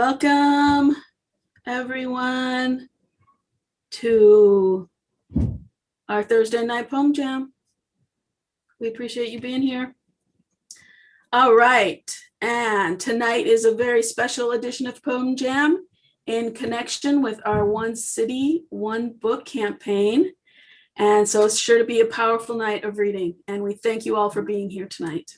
Welcome, everyone, to our Thursday night poem jam. We appreciate you being here. All right, and tonight is a very special edition of Poem Jam in connection with our One City, One Book campaign. And so it's sure to be a powerful night of reading, and we thank you all for being here tonight.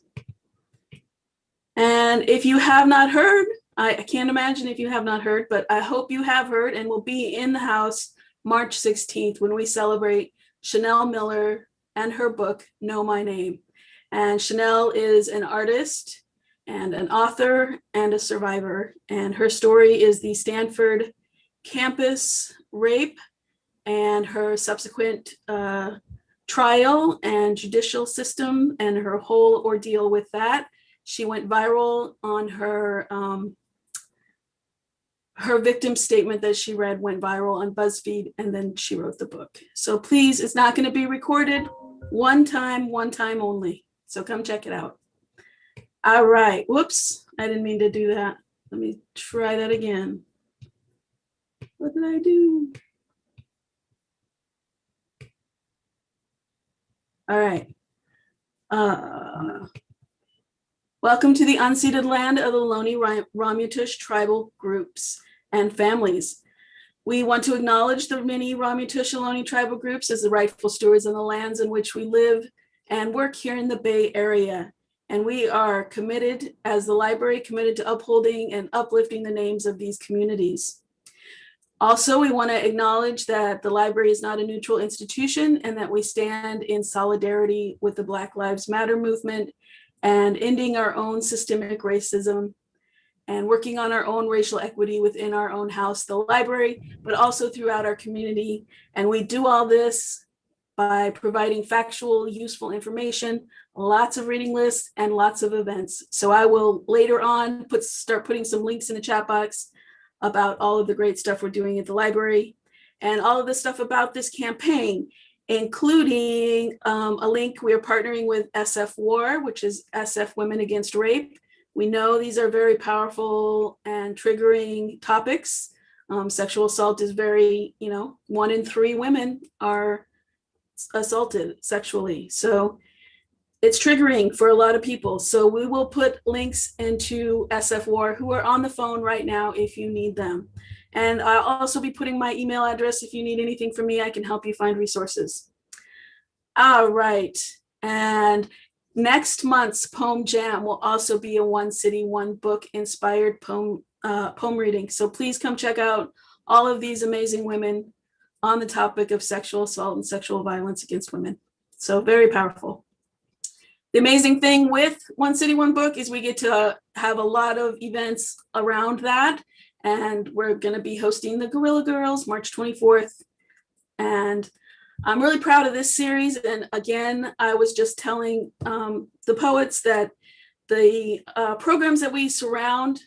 And if you have not heard, I can't imagine if you have not heard, but I hope you have heard and will be in the house March 16th when we celebrate Chanel Miller and her book, Know My Name. And Chanel is an artist and an author and a survivor. And her story is the Stanford campus rape and her subsequent trial and judicial system and her whole ordeal with that. She went viral on her victim statement that she read went viral on BuzzFeed, and then she wrote the book. So please, it's not going to be recorded. One time only. So come check it out. All right. Whoops. I didn't mean to do that. Let me try that again. What did I do? All right. Welcome to the unceded land of the Ohlone Ramaytush tribal groups and families. We want to acknowledge the many Ramaytush Ohlone tribal groups as the rightful stewards of the lands in which we live and work here in the Bay Area. And we are committed, as the library, committed to upholding and uplifting the names of these communities. Also, we want to acknowledge that the library is not a neutral institution and that we stand in solidarity with the Black Lives Matter movement and ending our own systemic racism and working on our own racial equity within our own house, the library, but also throughout our community. And we do all this by providing factual, useful information, lots of reading lists, and lots of events. So I will later on start putting some links in the chat box about all of the great stuff we're doing at the library and all of the stuff about this campaign, including a link. We are partnering with SF War, which is SF Women Against Rape. We know these are very powerful and triggering topics. Sexual assault is very, 1 in 3 women are assaulted sexually. So it's triggering for a lot of people. So we will put links into SF War, who are on the phone right now if you need them. And I'll also be putting my email address. If you need anything from me, I can help you find resources. All right. And next month's Poem Jam will also be a One City, One Book inspired poem reading. So please come check out all of these amazing women on the topic of sexual assault and sexual violence against women. So very powerful. The amazing thing with One City, One Book is we get to have a lot of events around that. And we're going to be hosting the Guerrilla Girls March 24th. And I'm really proud of this series. And again, I was just telling the poets that the programs that we surround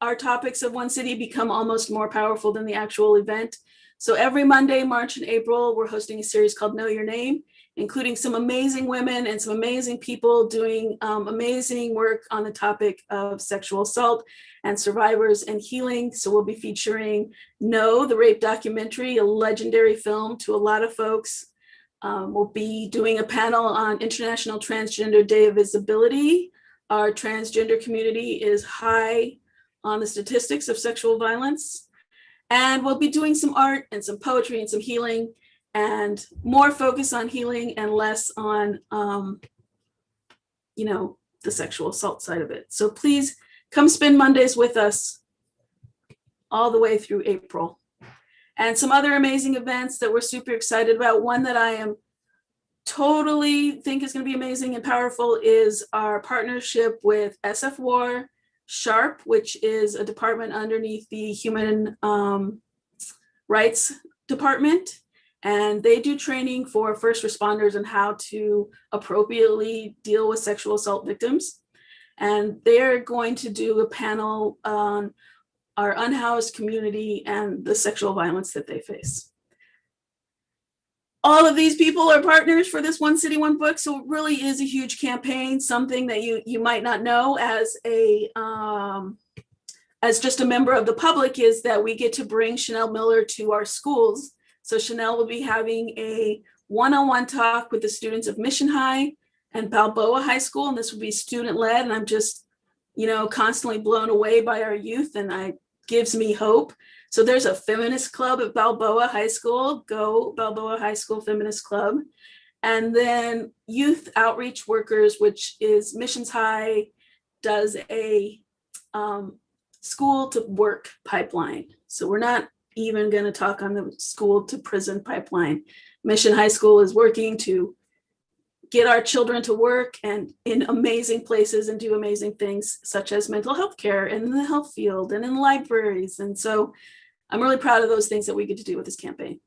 our topics of One City become almost more powerful than the actual event. So every Monday, March and April, we're hosting a series called Know Your Name, including some amazing women and some amazing people doing amazing work on the topic of sexual assault and survivors and healing. So we'll be featuring No, the Rape documentary, a legendary film to a lot of folks. We'll be doing a panel on International Transgender Day of Visibility. Our transgender community is high on the statistics of sexual violence. And we'll be doing some art and some poetry and some healing, and more focus on healing and less on, the sexual assault side of it. So please come spend Mondays with us all the way through April. And some other amazing events that we're super excited about. One that I am totally think is going to be amazing and powerful is our partnership with SF War, SHARP, which is a department underneath the Human Rights Department. And they do training for first responders on how to appropriately deal with sexual assault victims. And they're going to do a panel on our unhoused community and the sexual violence that they face. All of these people are partners for this One City, One Book. So it really is a huge campaign, something that you might not know as as just a member of the public is that we get to bring Chanel Miller to our schools. So Chanel will be having a one-on-one talk with the students of Mission High and Balboa High School, and this will be student-led, and I'm just, constantly blown away by our youth, and it gives me hope. So there's a feminist club at Balboa High School, Go Balboa High School Feminist Club, and then youth outreach workers, which is Missions High, does a school to work pipeline. So we're not even going to talk on the school to prison pipeline. Mission High School is working to get our children to work and in amazing places and do amazing things such as mental health care and in the health field and in libraries. And so I'm really proud of those things that we get to do with this campaign.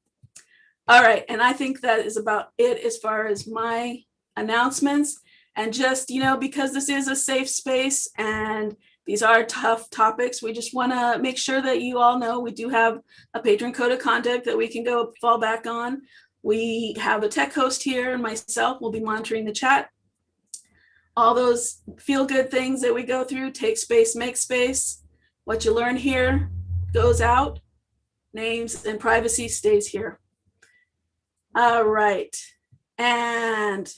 All right, and I think that is about it as far as my announcements. And just, because this is a safe space and these are tough topics, we just want to make sure that you all know we do have a patron code of conduct that we can go fall back on. We have a tech host here, and myself will be monitoring the chat. All those feel-good things that we go through, take space, make space. What you learn here goes out. Names and privacy stays here. All right. And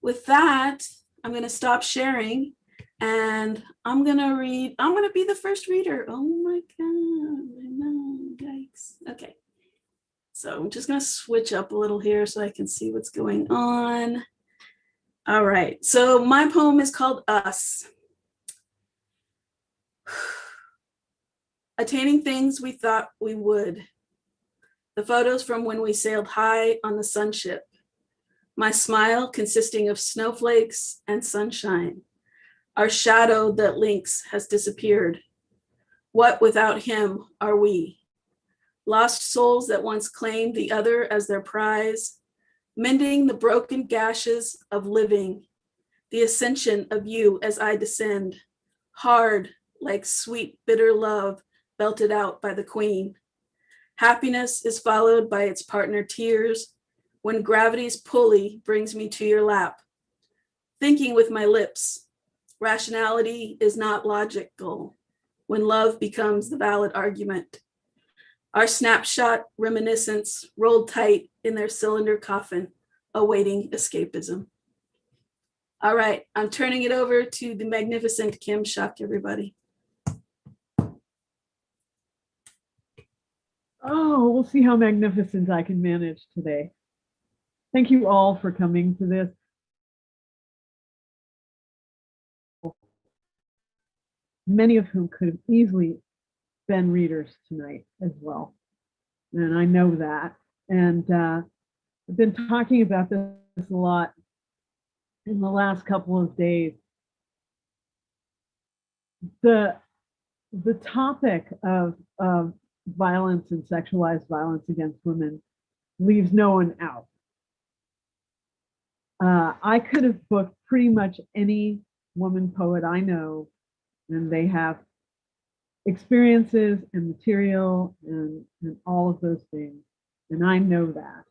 with that, I'm going to stop sharing and I'm going to be the first reader. Oh my God. I know. Yikes. Okay. So I'm just going to switch up a little here so I can see what's going on. All right. So my poem is called Us. Attaining things we thought we would. The photos from when we sailed high on the sunship. My smile consisting of snowflakes and sunshine. Our shadow that links has disappeared. What without him are we? Lost souls that once claimed the other as their prize, mending the broken gashes of living, the ascension of you as I descend, hard like sweet bitter love belted out by the queen. Happiness is followed by its partner tears when gravity's pulley brings me to your lap. Thinking with my lips, rationality is not logical when love becomes the valid argument. Our snapshot reminiscence rolled tight in their cylinder coffin, awaiting escapism. All right, I'm turning it over to the magnificent Kim Shuck, everybody. Oh, we'll see how magnificent I can manage today. Thank you all for coming to this. Many of whom could have easily been readers tonight as well. And I know that. And I've been talking about this a lot in the last couple of days. The topic of violence and sexualized violence against women leaves no one out. I could have booked pretty much any woman poet I know, and they have experiences and material and all of those things. And I know that.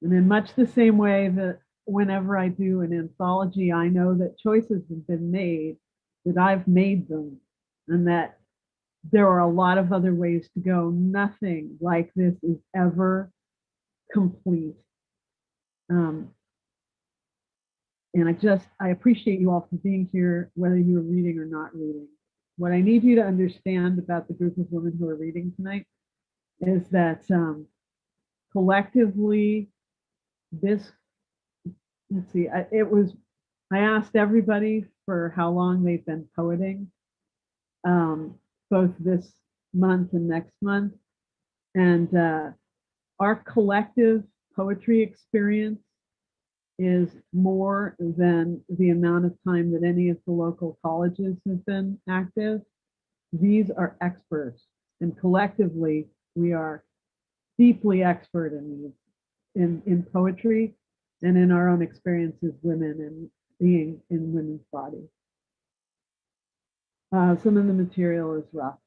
And in much the same way that whenever I do an anthology, I know that choices have been made, that I've made them, and that there are a lot of other ways to go. Nothing like this is ever complete. And I appreciate you all for being here, whether you're reading or not reading. What I need you to understand about the group of women who are reading tonight is that collectively, I asked everybody for how long they've been poeting, both this month and next month. And our collective poetry experience is more than the amount of time that any of the local colleges have been active. These are experts, and collectively we are deeply expert in poetry and in our own experience as women and being in women's bodies. Some of the material is rough,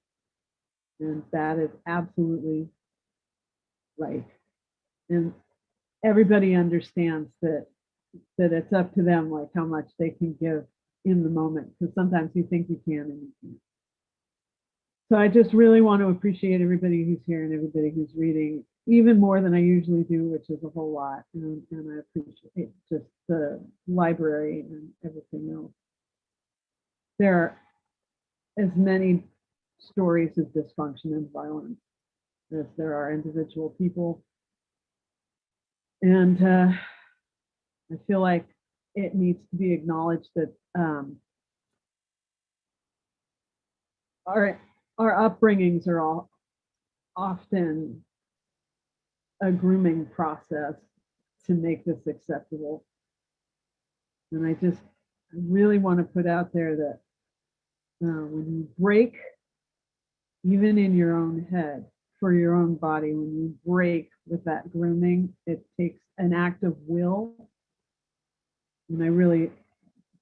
and that is absolutely right. And everybody understands that it's up to them, like how much they can give in the moment, because sometimes you think you can and you can't. So I just really want to appreciate everybody who's here and everybody who's reading, even more than I usually do, which is a whole lot. And I appreciate just the library and everything else. There are as many stories of dysfunction and violence as there are individual people. And I feel like it needs to be acknowledged that our upbringings are all often a grooming process to make this acceptable. And I really want to put out there that when you break, even in your own head, for your own body, when you break with that grooming, it takes an act of will. And I really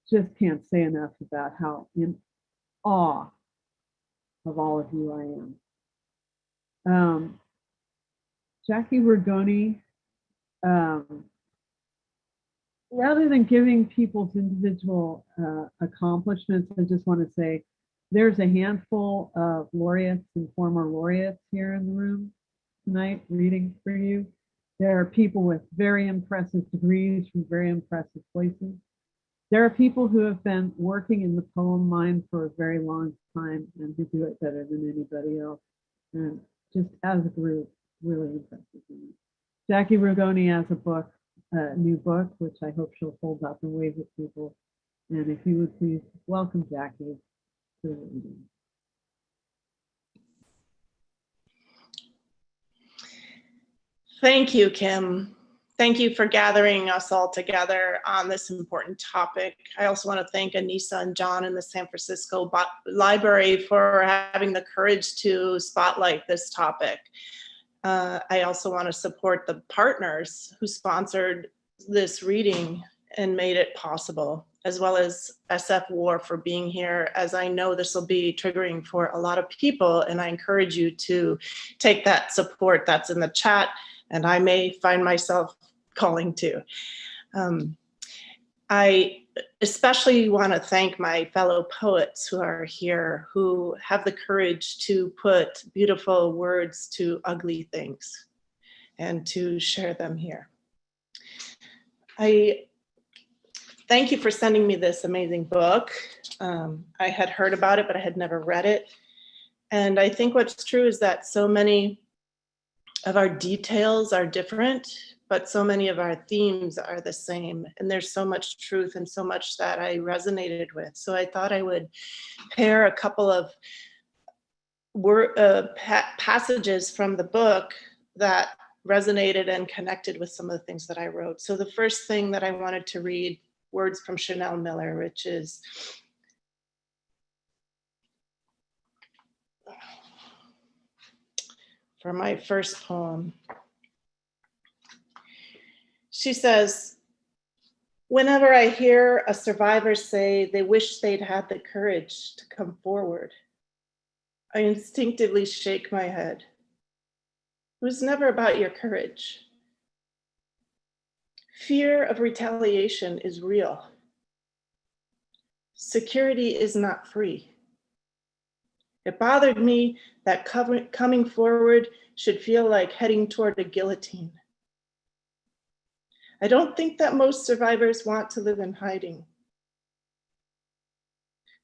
just can't say enough about how in awe of all of you I am. Jackie Rigoni, rather than giving people's individual accomplishments, I just want to say there's a handful of laureates and former laureates here in the room tonight reading for you. There are people with very impressive degrees from very impressive places. There are people who have been working in the poem mine for a very long time and who do it better than anybody else. And just as a group, really impressive. Jackie Rigoni has a new book, which I hope she'll hold up and wave at people. And if you would please welcome Jackie to the reading. Thank you, Kim. Thank you for gathering us all together on this important topic. I also want to thank Anissa and John in the San Francisco Library for having the courage to spotlight this topic. I also want to support the partners who sponsored this reading and made it possible, as well as SF War for being here, as I know this will be triggering for a lot of people, and I encourage you to take that support that's in the chat, and I may find myself calling too. I especially want to thank my fellow poets who are here, who have the courage to put beautiful words to ugly things and to share them here. I thank you for sending me this amazing book. I had heard about it, but I had never read it. And I think what's true is that so many of our details are different, but so many of our themes are the same. And there's so much truth and so much that I resonated with. So I thought I would pair a couple of passages from the book that resonated and connected with some of the things that I wrote. So the first thing that I wanted to read, words from Chanel Miller, which is, for my first poem. She says, whenever I hear a survivor say they wish they'd had the courage to come forward, I instinctively shake my head. It was never about your courage. Fear of retaliation is real. Security is not free. It bothered me that coming forward should feel like heading toward a guillotine. I don't think that most survivors want to live in hiding.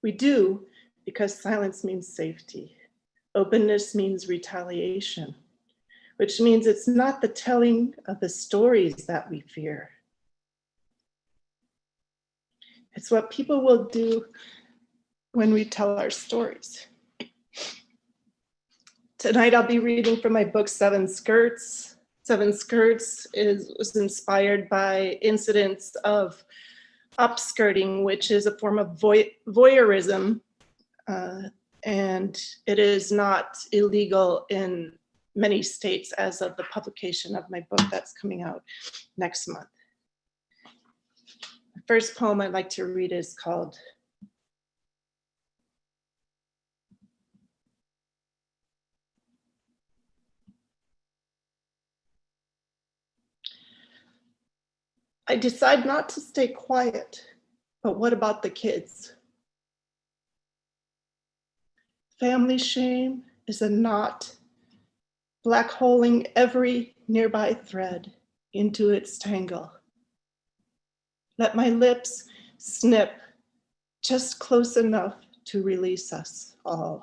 We do because silence means safety. Openness means retaliation, which means it's not the telling of the stories that we fear. It's what people will do when we tell our stories. Tonight I'll be reading from my book, Seven Skirts. Seven Skirts was inspired by incidents of upskirting, which is a form of voyeurism, and it is not illegal in many states as of the publication of my book that's coming out next month. The first poem I'd like to read is called I decide not to stay quiet, but what about the kids? Family shame is a knot, black holing every nearby thread into its tangle. Let my lips snip just close enough to release us all.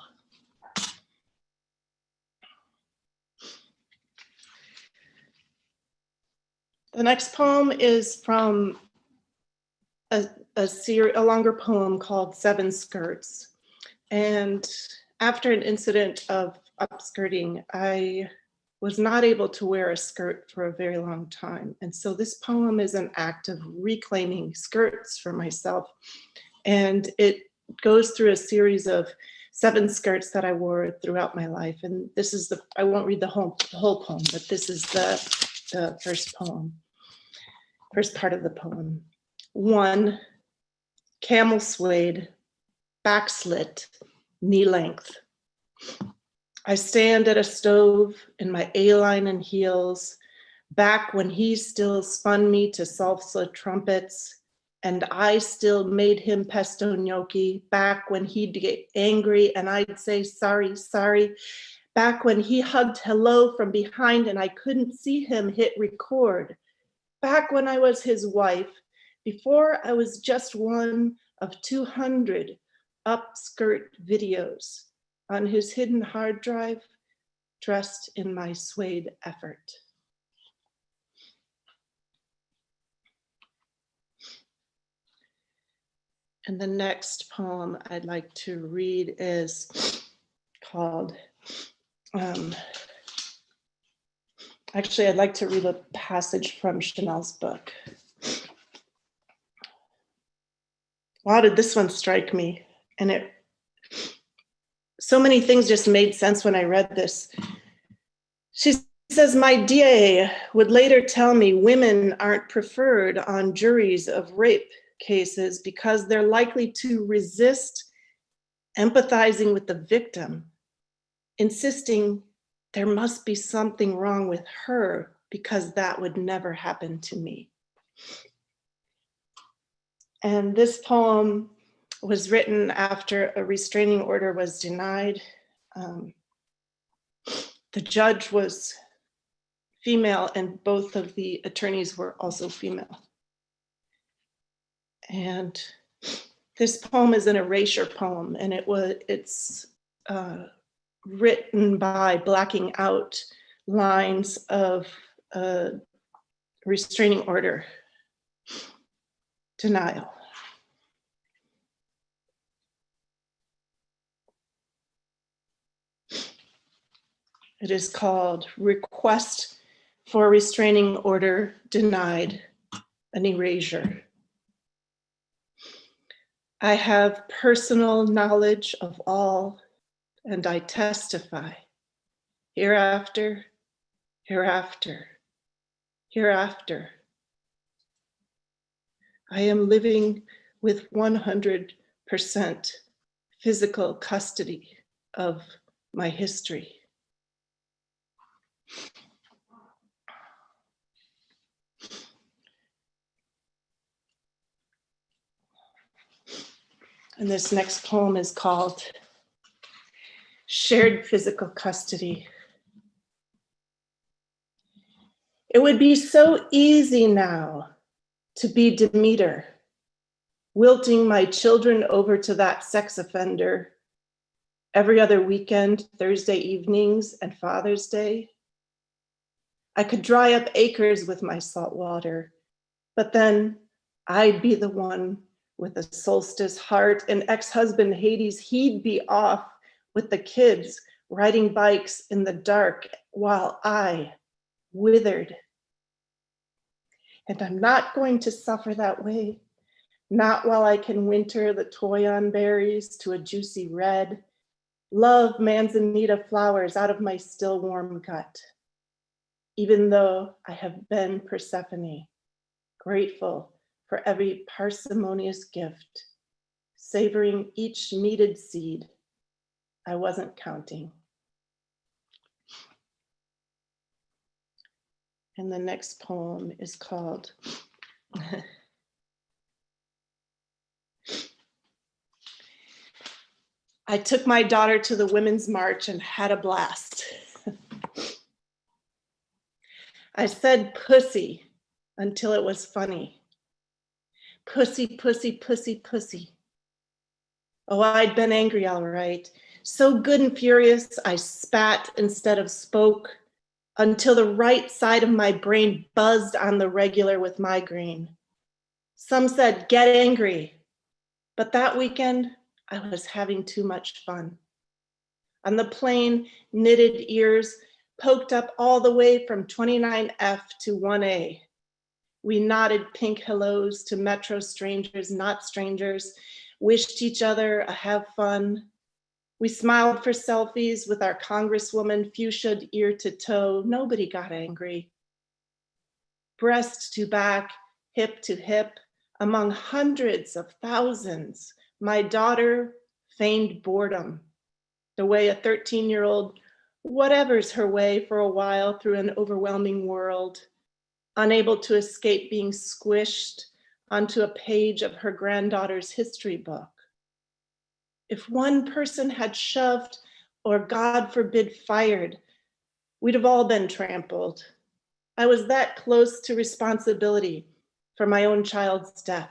The next poem is from a longer poem called Seven Skirts. And after an incident of upskirting, I was not able to wear a skirt for a very long time. And so this poem is an act of reclaiming skirts for myself. And it goes through a series of 7 skirts that I wore throughout my life. And this is I won't read the whole poem, but this is the first part of the poem. 1, camel suede, back slit, knee length. I stand at a stove in my A-line and heels, back when he still spun me to salsa trumpets, and I still made him pesto gnocchi, back when he'd get angry and I'd say, sorry, sorry, back when he hugged hello from behind and I couldn't see him hit record, back when I was his wife, before I was just one of 200 upskirt videos on his hidden hard drive, dressed in my suede effort. And the next poem I'd like to read is called, actually, I'd like to read a passage from Chanel's book. Wow, did this one strike me? And so many things just made sense when I read this. She says, my DA would later tell me women aren't preferred on juries of rape cases because they're likely to resist empathizing with the victim, insisting there must be something wrong with her because that would never happen to me. And this poem was written after a restraining order was denied. The judge was female and both of the attorneys were also female. And this poem is an erasure poem, and it's written by blacking out lines of restraining order denial. It is called Request for Restraining Order Denied, an Erasure. I have personal knowledge of all, and I testify. Hereafter, hereafter, hereafter. I am living with 100% physical custody of my history. And this next poem is called Shared Physical Custody. It would be so easy now to be Demeter, wilting my children over to that sex offender every other weekend, Thursday evenings, and Father's Day. I could dry up acres with my salt water, but then I'd be the one with a solstice heart, and ex-husband Hades, he'd be off with the kids riding bikes in the dark while I withered. And I'm not going to suffer that way, not while I can winter the toyon berries to a juicy red, love manzanita flowers out of my still warm gut, even though I have been Persephone, grateful for every parsimonious gift, savoring each needed seed. I wasn't counting. And the next poem is called I took my daughter to the Women's March and had a blast. I said pussy until it was funny. Pussy, pussy, pussy, pussy. Oh, I'd been angry, all right. So good and furious, I spat instead of spoke until the right side of my brain buzzed on the regular with migraine. Some said, get angry. But that weekend, I was having too much fun. On the plane, knitted ears poked up all the way from 29F to 1A. We nodded pink hellos to metro strangers, not strangers, wished each other a have fun. We smiled for selfies with our congresswoman, fuchsia'd ear to toe. Nobody got angry. Breast to back, hip to hip, among hundreds of thousands, my daughter feigned boredom, the way a 13-year-old whatever's her way for a while through an overwhelming world, unable to escape being squished onto a page of her granddaughter's history book. If one person had shoved, or God forbid, fired, we'd have all been trampled. I was that close to responsibility for my own child's death.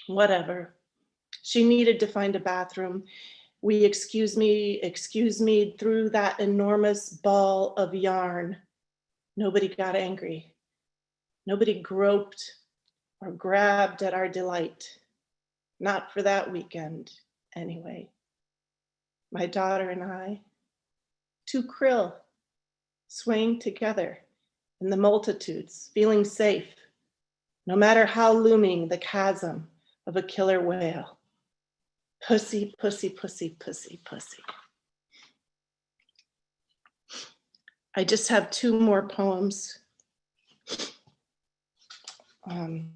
Whatever. She needed to find a bathroom. We excuse me through that enormous ball of yarn. Nobody got angry. Nobody groped or grabbed at our delight. Not for that weekend, anyway. My daughter and I, two krill, swaying together in the multitudes, feeling safe, no matter how looming the chasm of a killer whale. Pussy, pussy, pussy, pussy, pussy. I just have two more poems. And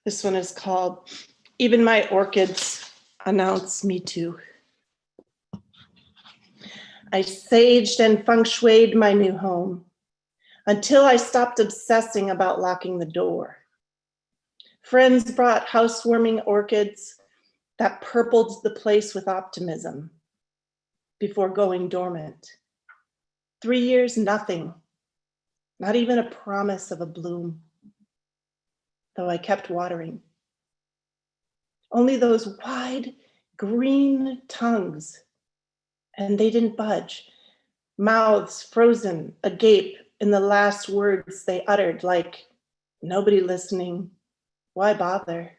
this one is called Even My Orchids Announce Me Too. I saged and feng shuied my new home until I stopped obsessing about locking the door. Friends brought housewarming orchids that purpled the place with optimism before going dormant. 3 years, nothing, not even a promise of a bloom, though I kept watering. Only those wide green tongues, and they didn't budge, mouths frozen agape in the last words they uttered, like, nobody listening, why bother?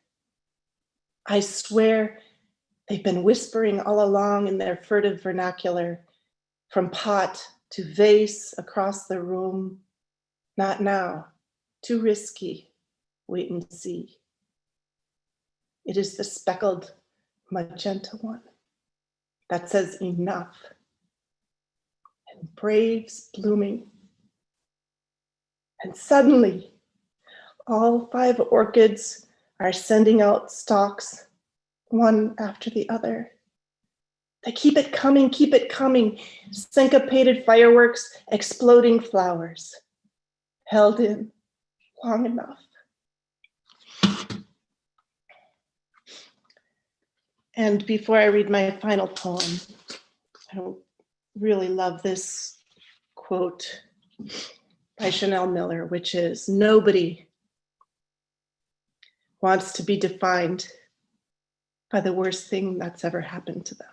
I swear they've been whispering all along in their furtive vernacular, from pot to vase across the room. Not now, too risky, wait and see. It is the speckled magenta one that says enough and braves blooming. And suddenly, all 5 orchids are sending out stalks, one after the other. They keep it coming, syncopated fireworks, exploding flowers, held in long enough. And before I read my final poem, I really love this quote by Chanel Miller, which is, nobody wants to be defined by the worst thing that's ever happened to them.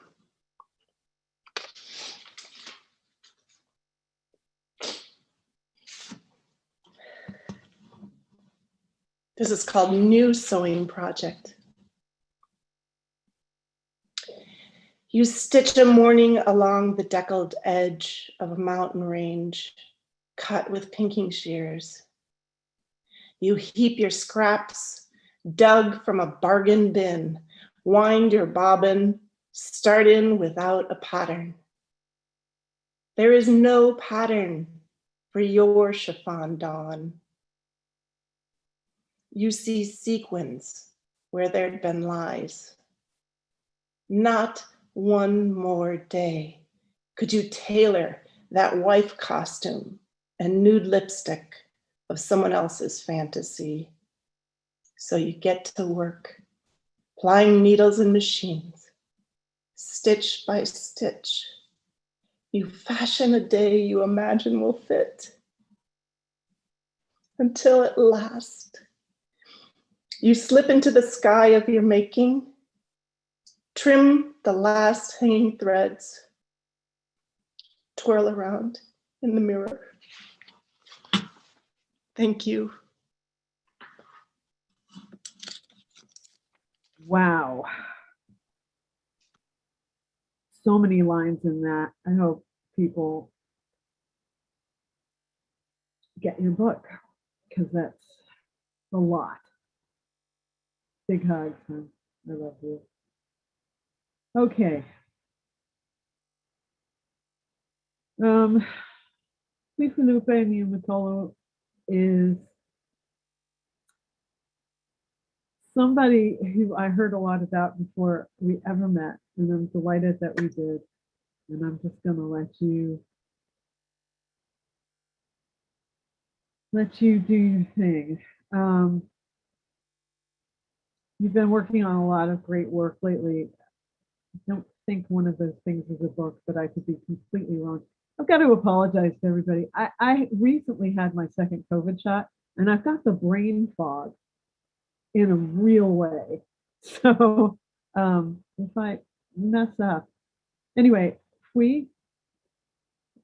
This is called New Sewing Project. You stitch a morning along the deckled edge of a mountain range, cut with pinking shears. You heap your scraps, dug from a bargain bin, wind your bobbin, start in without a pattern. There is no pattern for your chiffon dawn. You see sequins where there'd been lies. Not one more day could you tailor that wife costume and nude lipstick of someone else's fantasy. So you get to work, plying needles and machines, stitch by stitch. You fashion a day you imagine will fit, until at last you slip into the sky of your making, trim the last hanging threads, twirl around in the mirror. Thank you. Wow. So many lines in that. I hope people get your book, because that's a lot. Big hugs, huh? I love you. Okay. Lisa Nupe Niumatolo is somebody who I heard a lot about before we ever met, and I'm delighted that we did. And I'm just going to let you do your thing. You've been working on a lot of great work lately. I don't think one of those things is a book, but I could be completely wrong. I've got to apologize to everybody. I recently had my second COVID shot, and I've got the brain fog in a real way. So if I mess up, anyway, Fui,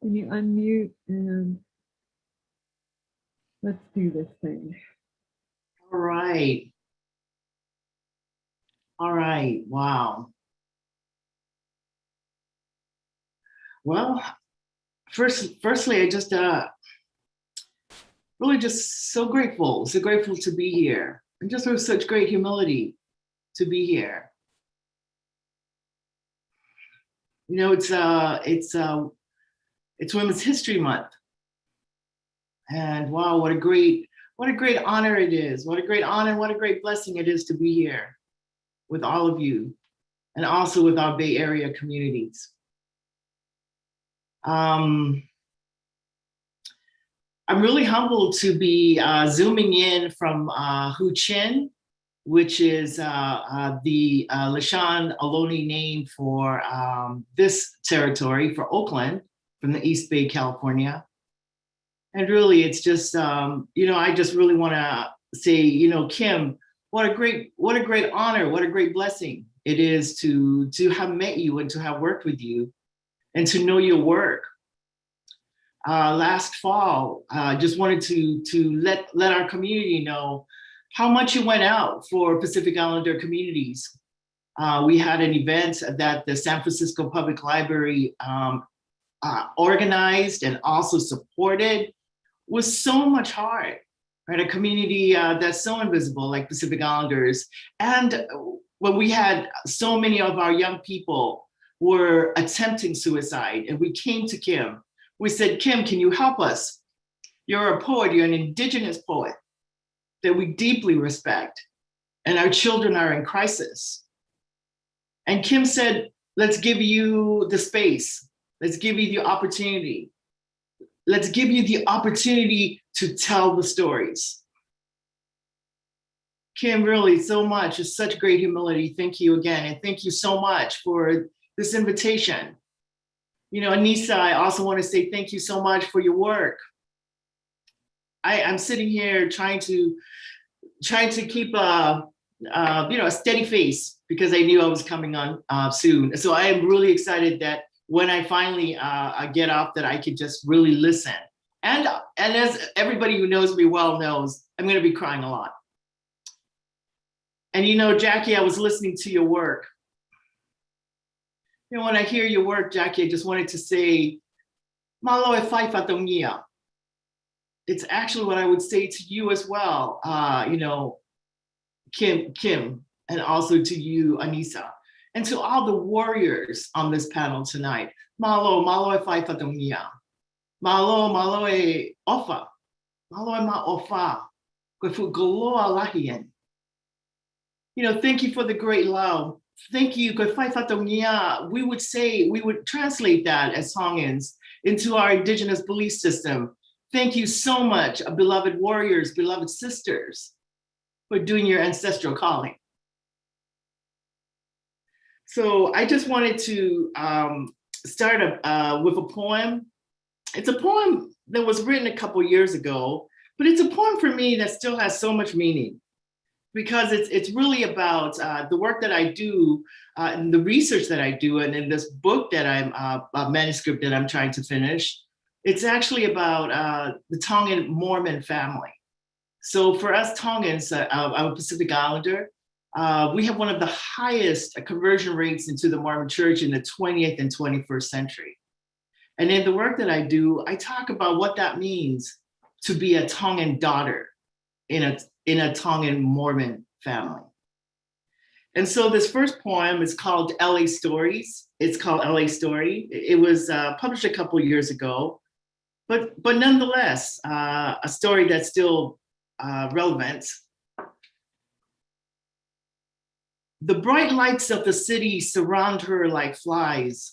can you unmute and let's do this thing. All right. All right. Wow. Well, firstly, I just really just so grateful to be here, and just with such great humility to be here. You know, it's Women's History Month, and wow, what a great honor it is! What a great honor! What a great blessing it is to be here with all of you, and also with our Bay Area communities. I'm really humbled to be zooming in from Hu Chin, which is the Lishan Ohlone name for this territory, for Oakland, from the East Bay, California. And really, it's just, I just really want to say, Kim, what a great honor, what a great blessing it is to have met you and to have worked with you and to know your work. Last fall, just wanted to let our community know how much you went out for Pacific Islander communities. We had an event that the San Francisco Public Library organized and also supported. Was so much heart, right? A community that's so invisible, like Pacific Islanders. And when we had so many of our young people were attempting suicide, and we came to Kim, we said, Kim, can you help us? You're a poet, you're an Indigenous poet that we deeply respect, and our children are in crisis. And Kim said, let's give you the space. Let's give you the opportunity. Let's give you the opportunity to tell the stories. Kim, really so much, it's such great humility. Thank you again. And thank you so much for this invitation. Anissa, I also want to say thank you so much for your work. I'm sitting here trying to keep a steady face, because I knew I was coming on soon. So I am really excited that when I finally get off, that I could just really listen. And as everybody who knows me well knows, I'm going to be crying a lot. And Jackie, I was listening to your work. When I hear your work, Jackie, I just wanted to say, malo e fai fatongia. It's actually what I would say to you as well, Kim, and also to you, Anissa, and to all the warriors on this panel tonight. Malo e fai fatongia. Malo e ofa. Malo e ma ofa. Kofu goloa lahien. Thank you for the great love. Thank you. We would translate that as Tongans into our Indigenous belief system. Thank you so much, beloved warriors, beloved sisters. for doing your ancestral calling. So I just wanted to start with a poem. It's a poem that was written a couple years ago, but it's a poem for me that still has so much meaning, because it's really about the work that I do and the research that I do, and in this book that I'm a manuscript that I'm trying to finish. It's actually about the Tongan Mormon family. So for us Tongans, I'm a Pacific Islander. We have one of the highest conversion rates into the Mormon Church in the 20th and 21st century. And in the work that I do, I talk about what that means to be a Tongan daughter in a Tongan Mormon family. And so this first poem is called LA Stories. It's called LA Story. It was published a couple years ago, but nonetheless, a story that's still relevant. The bright lights of the city surround her like flies.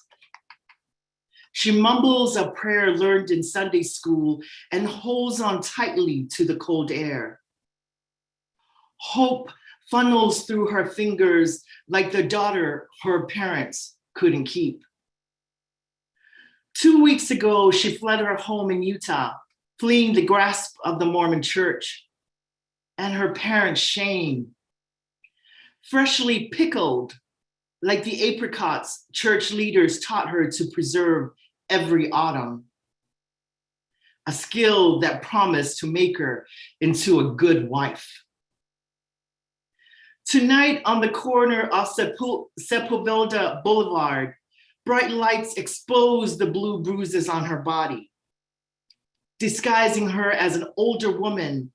She mumbles a prayer learned in Sunday school and holds on tightly to the cold air. Hope funnels through her fingers like the daughter her parents couldn't keep. 2 weeks ago, she fled her home in Utah, fleeing the grasp of the Mormon Church and her parents' shame. Freshly pickled, like the apricots church leaders taught her to preserve every autumn. A skill that promised to make her into a good wife. Tonight on the corner of Sepulveda Boulevard, bright lights expose the blue bruises on her body, disguising her as an older woman.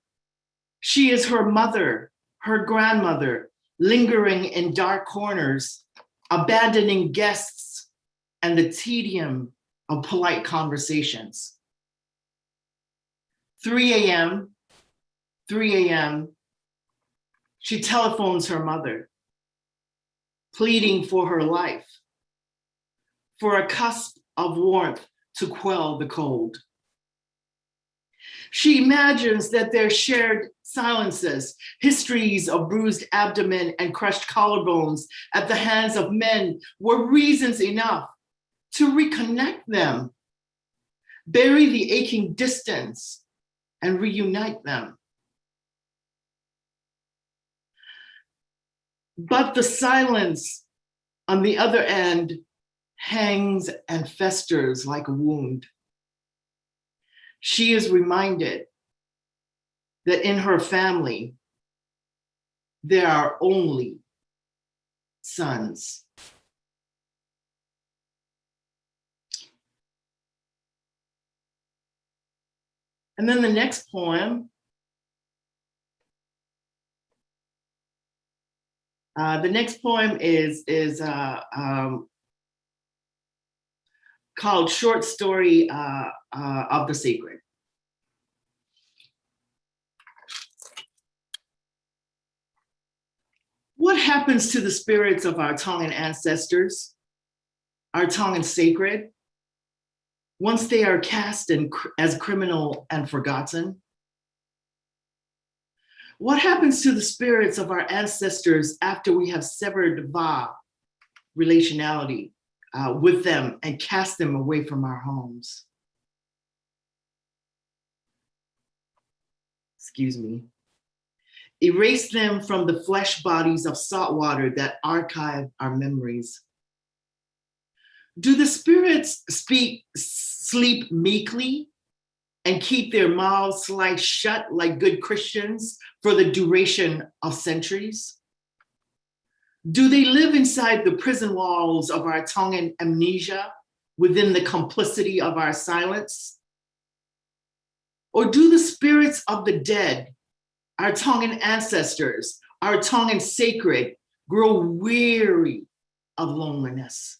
She is her mother, her grandmother, lingering in dark corners, abandoning guests and the tedium of polite conversations. 3 a.m., she telephones her mother, pleading for her life, for a cusp of warmth to quell the cold. She imagines that their shared silences, histories of bruised abdomen and crushed collarbones at the hands of men, were reasons enough to reconnect them, bury the aching distance, and reunite them. But the silence on the other end hangs and festers like a wound. She is reminded that in her family, there are only sons. And then the next poem, is called Short Story of the Sacred. What happens to the spirits of our Tongan ancestors, our Tongan sacred, once they are cast as criminal and forgotten? What happens to the spirits of our ancestors after we have severed relationality with them and cast them away from our homes? Excuse me. Erase them from the flesh bodies of salt water that archive our memories. Do the spirits sleep meekly and keep their mouths sliced shut like good Christians for the duration of centuries? Do they live inside the prison walls of our Tongan amnesia within the complicity of our silence? Or do the spirits of the dead, our Tongan ancestors, our Tongan sacred, grow weary of loneliness?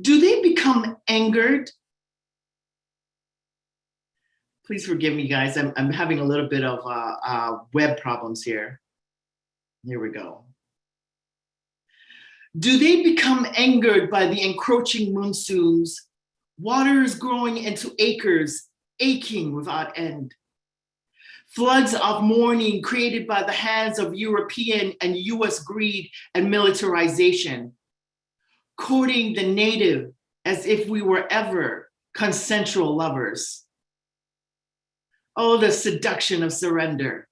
Do they become angered? Please forgive me, guys. I'm having a little bit of web problems here. Here we go. Do they become angered by the encroaching monsoons, waters growing into acres, aching without end? Floods of mourning created by the hands of European and US greed and militarization, courting the native as if we were ever consensual lovers. Oh, the seduction of surrender.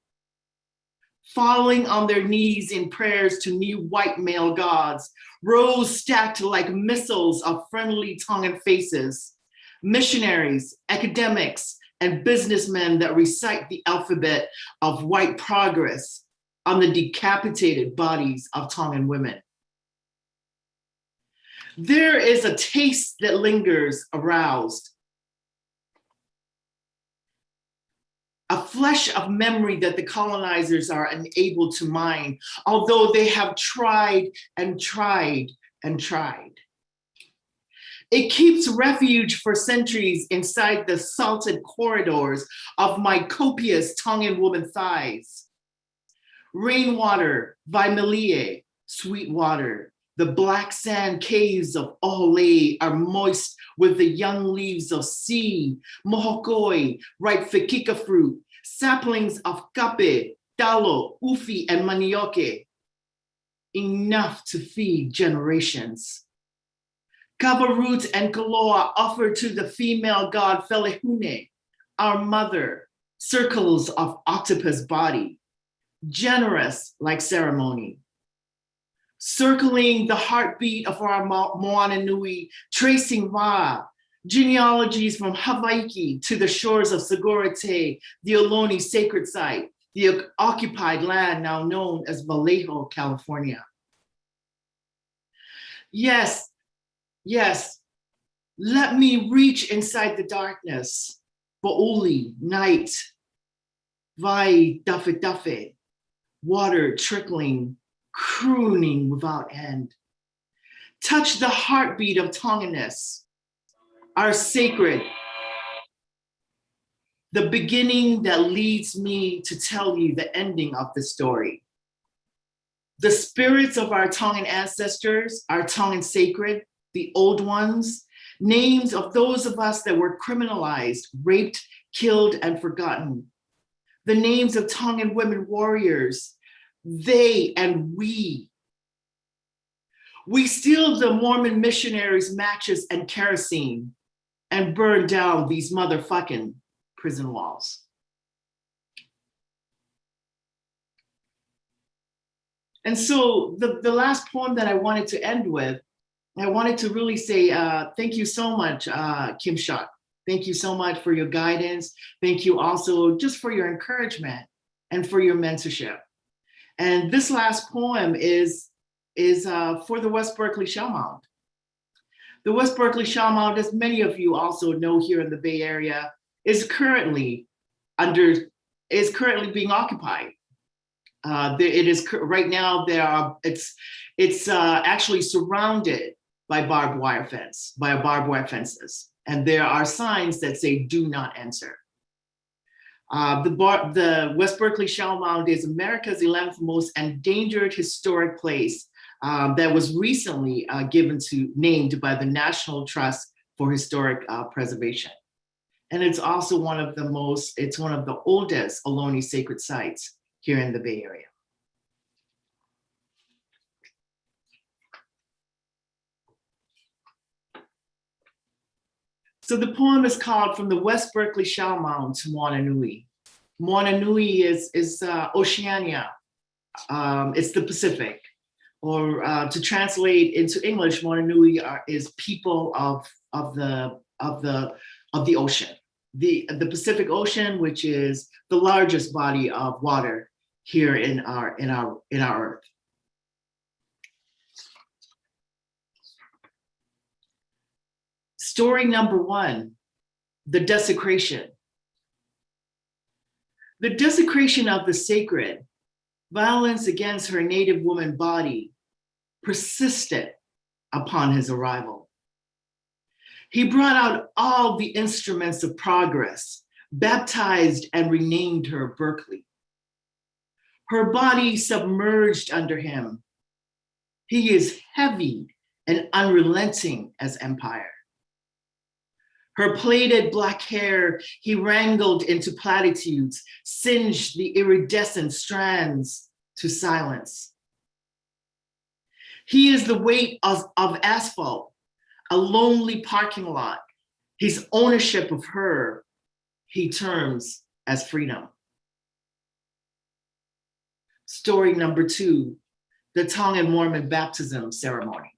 Falling on their knees in prayers to new white male gods, rows stacked like missiles of friendly Tongan faces, missionaries, academics, and businessmen that recite the alphabet of white progress on the decapitated bodies of Tongan women. There is a taste that lingers aroused, a flesh of memory that the colonizers are unable to mine, although they have tried and tried and tried. It keeps refuge for centuries inside the salted corridors of my copious Tongan woman thighs. Rainwater, Vaimalie, sweet water, the black sand caves of Ohole are moist with the young leaves of sea, mohokoi, ripe fikika fruit, saplings of kape, talo, ufi, and manioke. Enough to feed generations. Kava roots and kaloa offered to the female god Felehune, our mother, circles of octopus body, generous like ceremony. Circling the heartbeat of our Moana Nui, tracing Wa, genealogies from Hawaii to the shores of Segurite, the Ohlone sacred site, the occupied land now known as Vallejo, California. Yes, yes, let me reach inside the darkness. Bo'oli, night, vai dafe dafe, water trickling, crooning without end. Touch the heartbeat of Tonganness, our sacred, the beginning that leads me to tell you the ending of the story. The spirits of our Tongan ancestors, our Tongan sacred, the old ones, names of those of us that were criminalized, raped, killed, and forgotten. The names of Tongan women warriors, they and we. We steal the Mormon missionaries' matches and kerosene and burn down these motherfucking prison walls. And so the last poem that I wanted to end with, I wanted to really say thank you so much, Kim Shuck. Thank you so much for your guidance. Thank you also just for your encouragement and for your mentorship. And this last poem is for the West Berkeley Shell Mound. The West Berkeley Shell Mound, as many of you also know here in the Bay Area, is currently being occupied. It is right now. It's actually surrounded by barbed wire fences, and there are signs that say "Do not enter." The West Berkeley Shell Mound is America's 11th most endangered historic place that was recently named by the National Trust for Historic Preservation. And it's also one of the oldest Ohlone sacred sites here in the Bay Area. So the poem is called From the West Berkeley Shell Mound to Moana Nui. Moana Nui is Oceania. It's the Pacific. Or to translate into English, Moana Nui is people of the ocean. The Pacific Ocean, which is the largest body of water here in our Earth. Story number 1, the desecration. The desecration of the sacred, violence against her native woman body, persisted upon his arrival. He brought out all the instruments of progress, baptized and renamed her Berkeley. Her body submerged under him. He is heavy and unrelenting as empire. Her plaited black hair he wrangled into platitudes, singed the iridescent strands to silence. He is the weight of asphalt, a lonely parking lot, his ownership of her he terms as freedom. Story number 2, the Tongan Mormon baptism ceremony.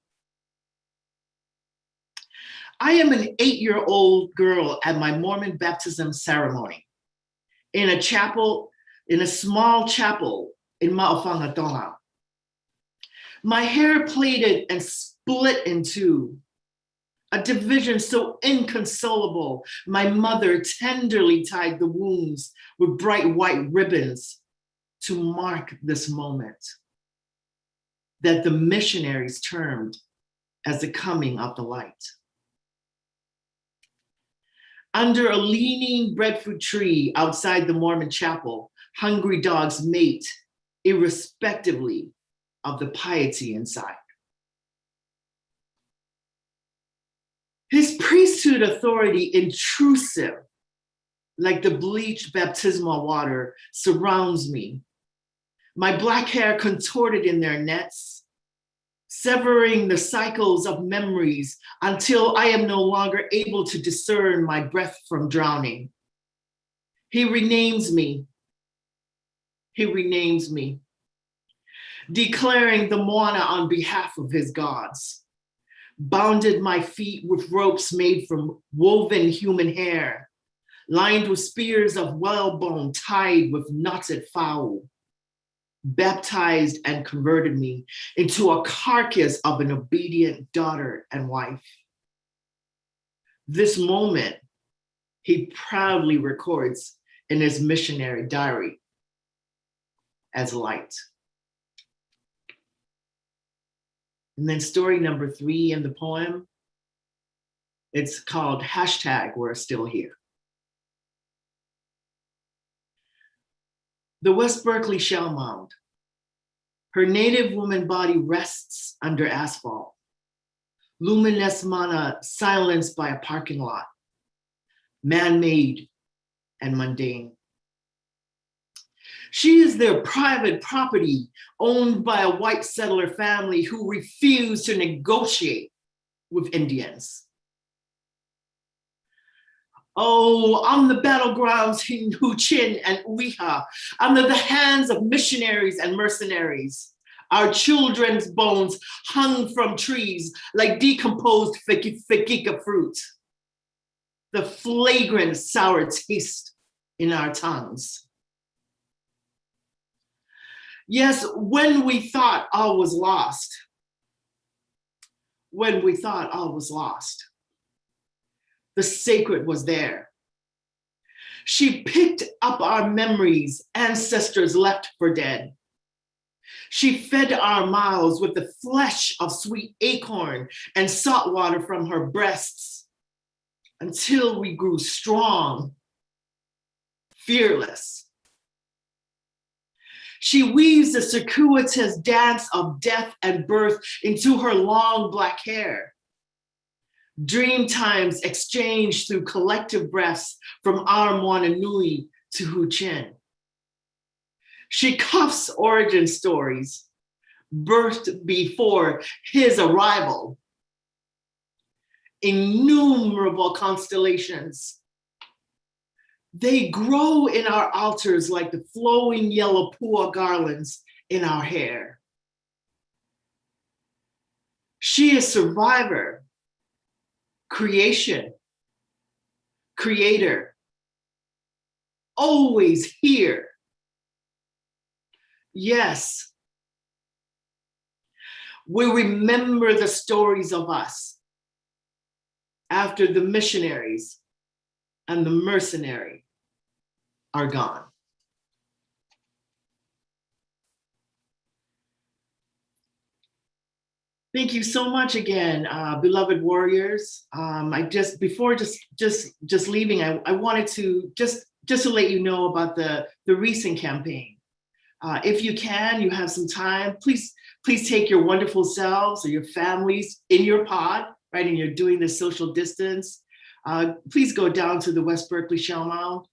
I am an 8-year-old girl at my Mormon baptism ceremony in a chapel, in a small chapel in Ma'ofangatonga. My hair plaited and split in two, a division so inconsolable, my mother tenderly tied the wounds with bright white ribbons to mark this moment that the missionaries termed as the coming of the light. Under a leaning breadfruit tree outside the Mormon chapel, hungry dogs mate irrespectively of the piety inside. His priesthood authority, intrusive, like the bleached baptismal water, surrounds me. My black hair contorted in their nets, severing the cycles of memories until I am no longer able to discern my breath from drowning. He renames me. He renames me, declaring the Moana on behalf of his gods. Bounded my feet with ropes made from woven human hair, lined with spears of whalebone tied with knotted fowl, baptized and converted me into a carcass of an obedient daughter and wife. This moment, he proudly records in his missionary diary as light. And then story number 3 in the poem, it's called #We're Still Here. The West Berkeley Shell Mound. Her native woman body rests under asphalt. Luminous mana silenced by a parking lot, man-made and mundane. She is their private property owned by a white settler family who refuse to negotiate with Indians. Oh, on the battlegrounds in Huchin and Uiha, under the hands of missionaries and mercenaries, our children's bones hung from trees like decomposed fekika fruit. The flagrant sour taste in our tongues. Yes, when we thought all was lost, when we thought all was lost, the sacred was there. She picked up our memories ancestors left for dead. She fed our mouths with the flesh of sweet acorn and salt water from her breasts until we grew strong, fearless. She weaves the circuitous dance of death and birth into her long black hair. Dream times exchanged through collective breaths from our Moana Nui to Huchin. She cuffs origin stories birthed before his arrival. Innumerable constellations. They grow in our altars like the flowing yellow pua garlands in our hair. She is survivor, creation, creator, always here. Yes, we remember the stories of us after the missionaries and the mercenary are gone. Thank you so much again, beloved warriors. Before leaving, I wanted to just to let you know about the recent campaign. If you can, you have some time, please take your wonderful selves or your families in your pod, right? And you're doing the social distance. Please go down to the West Berkeley Shell Mound.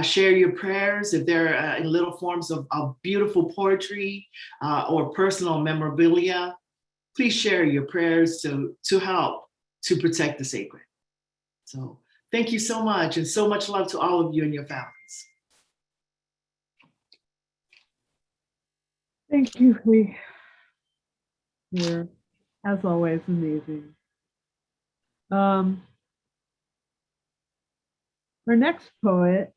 Share your prayers if they're in little forms of beautiful poetry or personal memorabilia. Please share your prayers to help to protect the sacred. So thank you so much, and so much love to all of you and your families. Thank you. You're, as always, amazing. Our next poet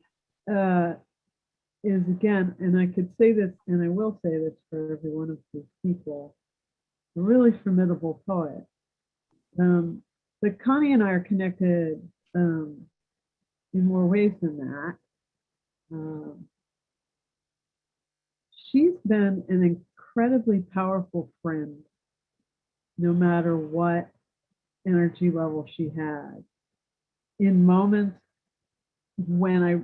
is, again, and I could say this, and I will say this for every one of these people, a really formidable poet. But Connie and I are connected in more ways than that. She's been an incredibly powerful friend, no matter what energy level she had, in moments when I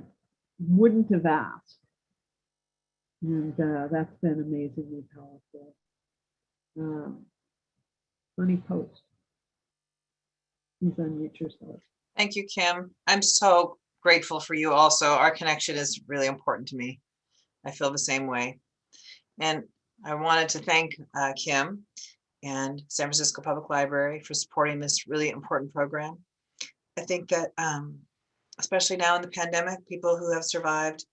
wouldn't have asked. And that's been amazingly powerful. Connie Post, please unmute yourself. Thank you, Kim. I'm so grateful for you also. Our connection is really important to me. I feel the same way. And I wanted to thank Kim and San Francisco Public Library for supporting this really important program. I think that especially now in the pandemic, people who have survived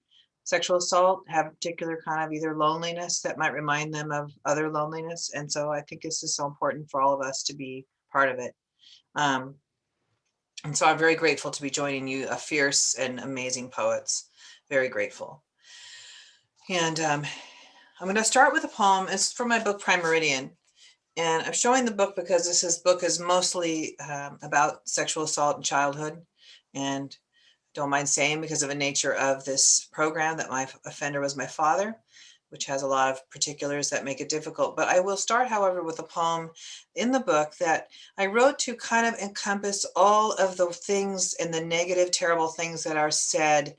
sexual assault have a particular kind of either loneliness that might remind them of other loneliness. And so I think this is so important for all of us to be part of it. And so I'm very grateful to be joining you, a fierce and amazing poets. Very grateful. And I'm going to start with a poem. It's from my book, Prime Meridian. And I'm showing the book because this book is mostly about sexual assault in childhood. And don't mind saying, because of the nature of this program, that my offender was my father, which has a lot of particulars that make it difficult. But I will start, however, with a poem in the book that I wrote to kind of encompass all of the things and the negative, terrible things that are said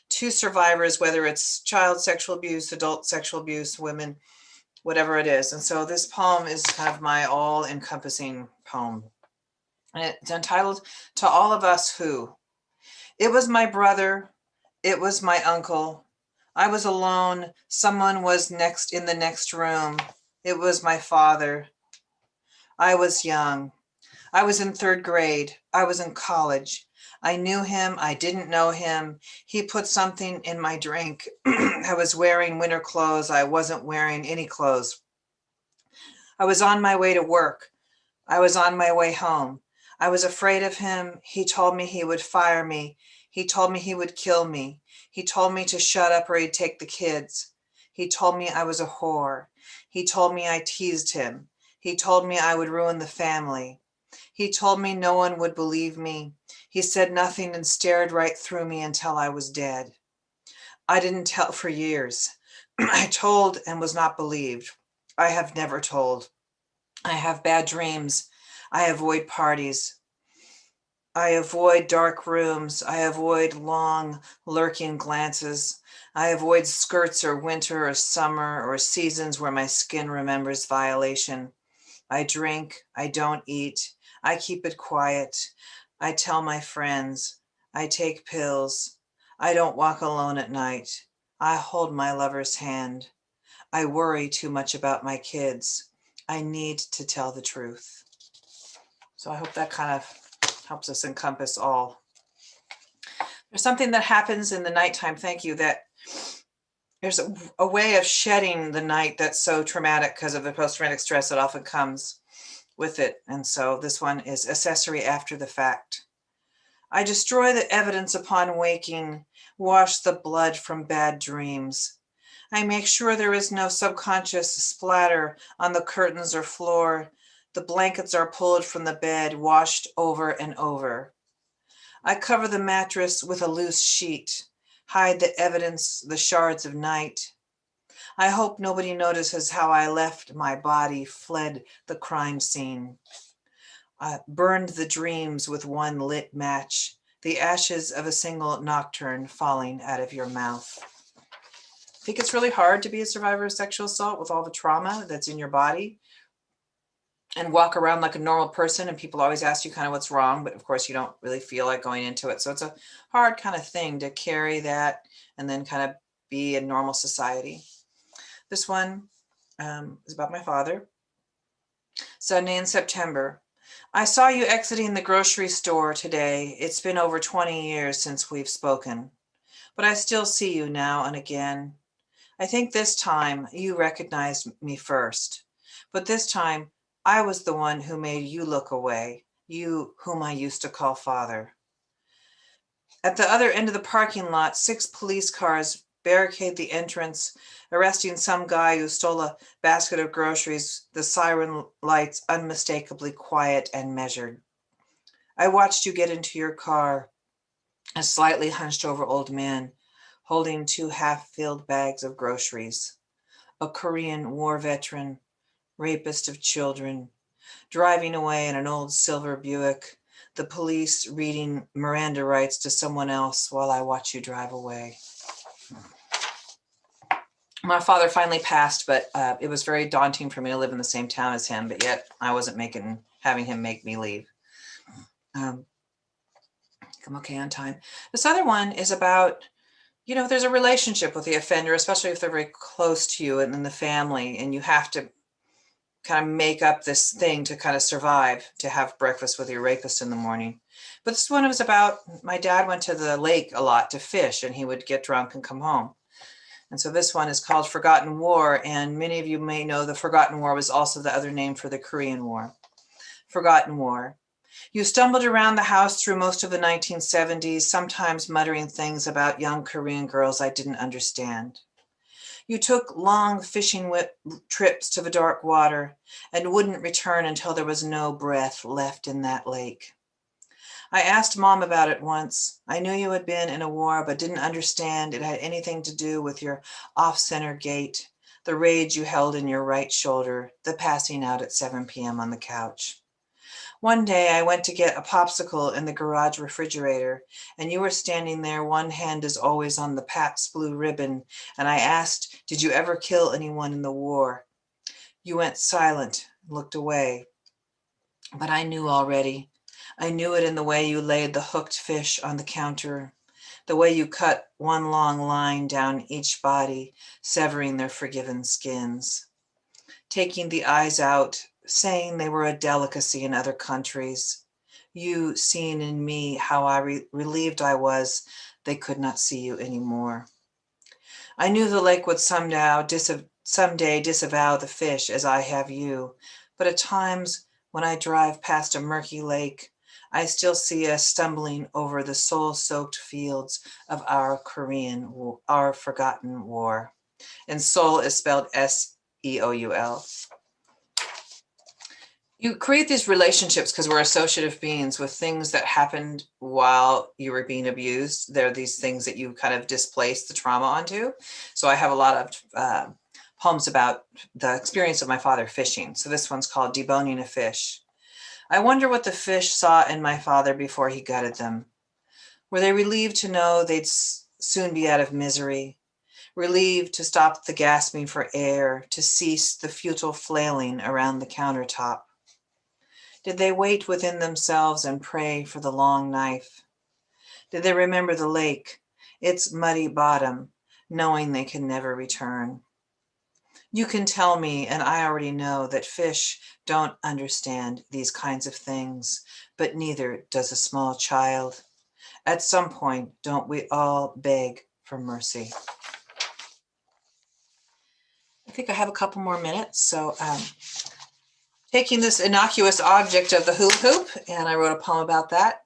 to survivors, whether it's child sexual abuse, adult sexual abuse, women, whatever it is. And so this poem is kind of my all-encompassing poem. And it's entitled To All of Us Who. It was my brother. It was my uncle. I was alone. Someone was next in the next room. It was my father. I was young. I was in 3rd grade. I was in college. I knew him. I didn't know him. He put something in my drink. I was wearing winter clothes. I wasn't wearing any clothes. I was on my way to work. I was on my way home. I was afraid of him. He told me he would fire me. He told me he would kill me. He told me to shut up or he'd take the kids. He told me I was a whore. He told me I teased him. He told me I would ruin the family. He told me no one would believe me. He said nothing and stared right through me until I was dead. I didn't tell for years. I told and was not believed. I have never told. I have bad dreams. I avoid parties. I avoid dark rooms. I avoid long, lurking glances. I avoid skirts or winter or summer or seasons where my skin remembers violation. I drink. I don't eat. I keep it quiet. I tell my friends. I take pills. I don't walk alone at night. I hold my lover's hand. I worry too much about my kids. I need to tell the truth. So I hope that kind of helps us encompass all. There's something that happens in the nighttime, thank you, that there's a way of shedding the night that's so traumatic because of the post-traumatic stress that often comes with it. And so this one is accessory after the fact. I destroy the evidence upon waking, wash the blood from bad dreams. I make sure there is no subconscious splatter on the curtains or floor. The blankets are pulled from the bed, washed over and over. I cover the mattress with a loose sheet, hide the evidence, the shards of night. I hope nobody notices how I left my body, fled the crime scene. I burned the dreams with one lit match, the ashes of a single nocturne falling out of your mouth. I think it's really hard to be a survivor of sexual assault with all the trauma that's in your body. and walk around like a normal person, and people always ask you kind of what's wrong, but of course you don't really feel like going into it. So it's a hard kind of thing to carry that and then kind of be in normal society. This one is about my father. Sunday in September. I saw you exiting the grocery store today. It's been over 20 years since we've spoken, but I still see you now and again. I think this time you recognized me first, but this time I was the one who made you look away, you whom I used to call father. At the other end of the parking lot, 6 police cars barricade the entrance, arresting some guy who stole a basket of groceries, the siren lights unmistakably quiet and measured. I watched you get into your car, a slightly hunched over old man, holding 2 half-filled bags of groceries. A Korean War veteran, rapist of children, driving away in an old silver Buick, the police reading Miranda rights to someone else while I watch you drive away. My father finally passed, but it was very daunting for me to live in the same town as him, but yet I wasn't having him make me leave. I'm okay on time. This other one is about, there's a relationship with the offender, especially if they're very close to you and in the family, and you have to kind of make up this thing to kind of survive, to have breakfast with your rapist in the morning. But this one was about, my dad went to the lake a lot to fish, and he would get drunk and come home. And so this one is called Forgotten War, and many of you may know the Forgotten War was also the other name for the Korean War. Forgotten War. You stumbled around the house through most of the 1970s, sometimes muttering things about young Korean girls I didn't understand. You took long fishing trips to the dark water and wouldn't return until there was no breath left in that lake. I asked Mom about it once. I knew you had been in a war, but didn't understand it had anything to do with your off-center gait, the rage you held in your right shoulder, the passing out at 7 p.m. on the couch. One day I went to get a popsicle in the garage refrigerator, and you were standing there, one hand as always on the Pabst Blue Ribbon, and I asked, did you ever kill anyone in the war? You went silent, looked away. But I knew already. I knew it in the way you laid the hooked fish on the counter, the way you cut one long line down each body, severing their forgiven skins, taking the eyes out, saying they were a delicacy in other countries. You seeing in me how relieved I was they could not see you anymore. I knew the lake would someday disavow the fish as I have you, but at times when I drive past a murky lake, I still see us stumbling over the soul-soaked fields of our forgotten war. And soul is spelled S-E-O-U-L. You create these relationships because we're associative beings with things that happened while you were being abused. They're these things that you kind of displace the trauma onto. So I have a lot of poems about the experience of my father fishing. So this one's called Deboning a Fish. I wonder what the fish saw in my father before he gutted them. Were they relieved to know they'd soon be out of misery? Relieved to stop the gasping for air, to cease the futile flailing around the countertop? Did they wait within themselves and pray for the long knife? Did they remember the lake, its muddy bottom, knowing they can never return? You can tell me, and I already know, that fish don't understand these kinds of things, but neither does a small child. At some point, don't we all beg for mercy? I think I have a couple more minutes, so taking this innocuous object of the hula hoop, and I wrote a poem about that.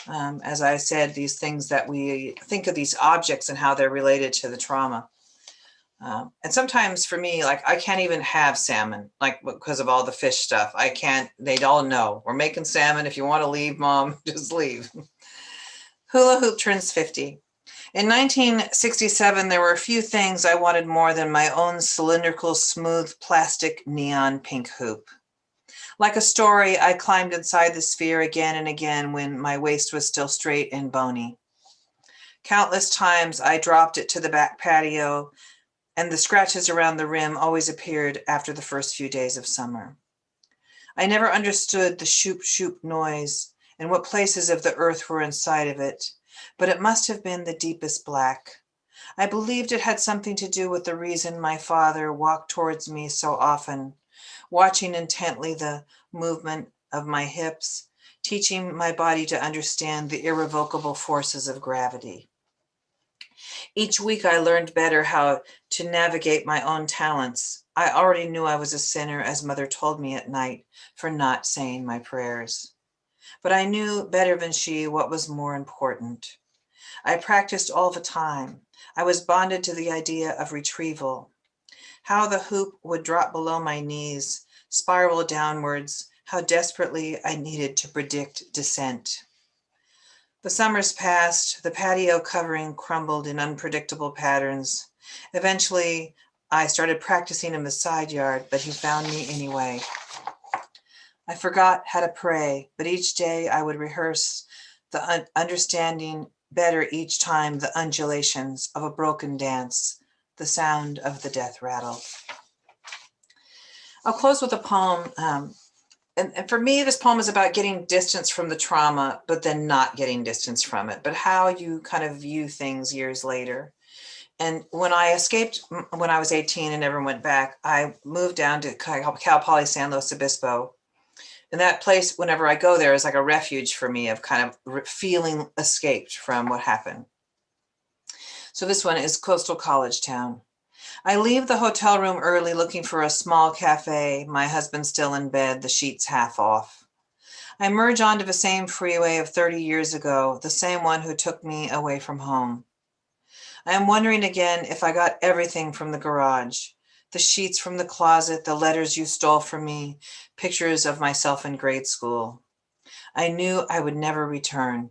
As I said, these things that we think of these objects and how they're related to the trauma. And sometimes for me, like I can't even have salmon, like because of all the fish stuff. I can't, they'd all know, we're making salmon. If you want to leave, Mom, just leave. Hula hoop turns 50. In 1967, there were a few things I wanted more than my own cylindrical, smooth, plastic, neon pink hoop. Like a story, I climbed inside the sphere again and again when my waist was still straight and bony. Countless times I dropped it to the back patio, and the scratches around the rim always appeared after the first few days of summer. I never understood the shoop shoop noise and what places of the earth were inside of it, but it must have been the deepest black. I believed it had something to do with the reason my father walked towards me so often, watching intently the movement of my hips, teaching my body to understand the irrevocable forces of gravity. Each week I learned better how to navigate my own talents. I already knew I was a sinner, as Mother told me at night, for not saying my prayers. But I knew better than she what was more important. I practiced all the time. I was bonded to the idea of retrieval, how the hoop would drop below my knees, spiral downwards, how desperately I needed to predict descent. The summers passed, the patio covering crumbled in unpredictable patterns. Eventually, I started practicing in the side yard, but he found me anyway. I forgot how to pray, but each day I would rehearse the understanding better each time the undulations of a broken dance, the sound of the death rattle. I'll close with a poem. And for me, this poem is about getting distance from the trauma, but then not getting distance from it, but how you kind of view things years later. And when I escaped when I was 18 and never went back, I moved down to Cal Poly San Luis Obispo. And that place, whenever I go there, is like a refuge for me of kind of feeling escaped from what happened. So this one is Coastal College Town. I leave the hotel room early looking for a small cafe, my husband still in bed, the sheets half off. I merge onto the same freeway of 30 years ago, the same one who took me away from home. I am wondering again if I got everything from the garage, the sheets from the closet, the letters you stole from me, pictures of myself in grade school. I knew I would never return.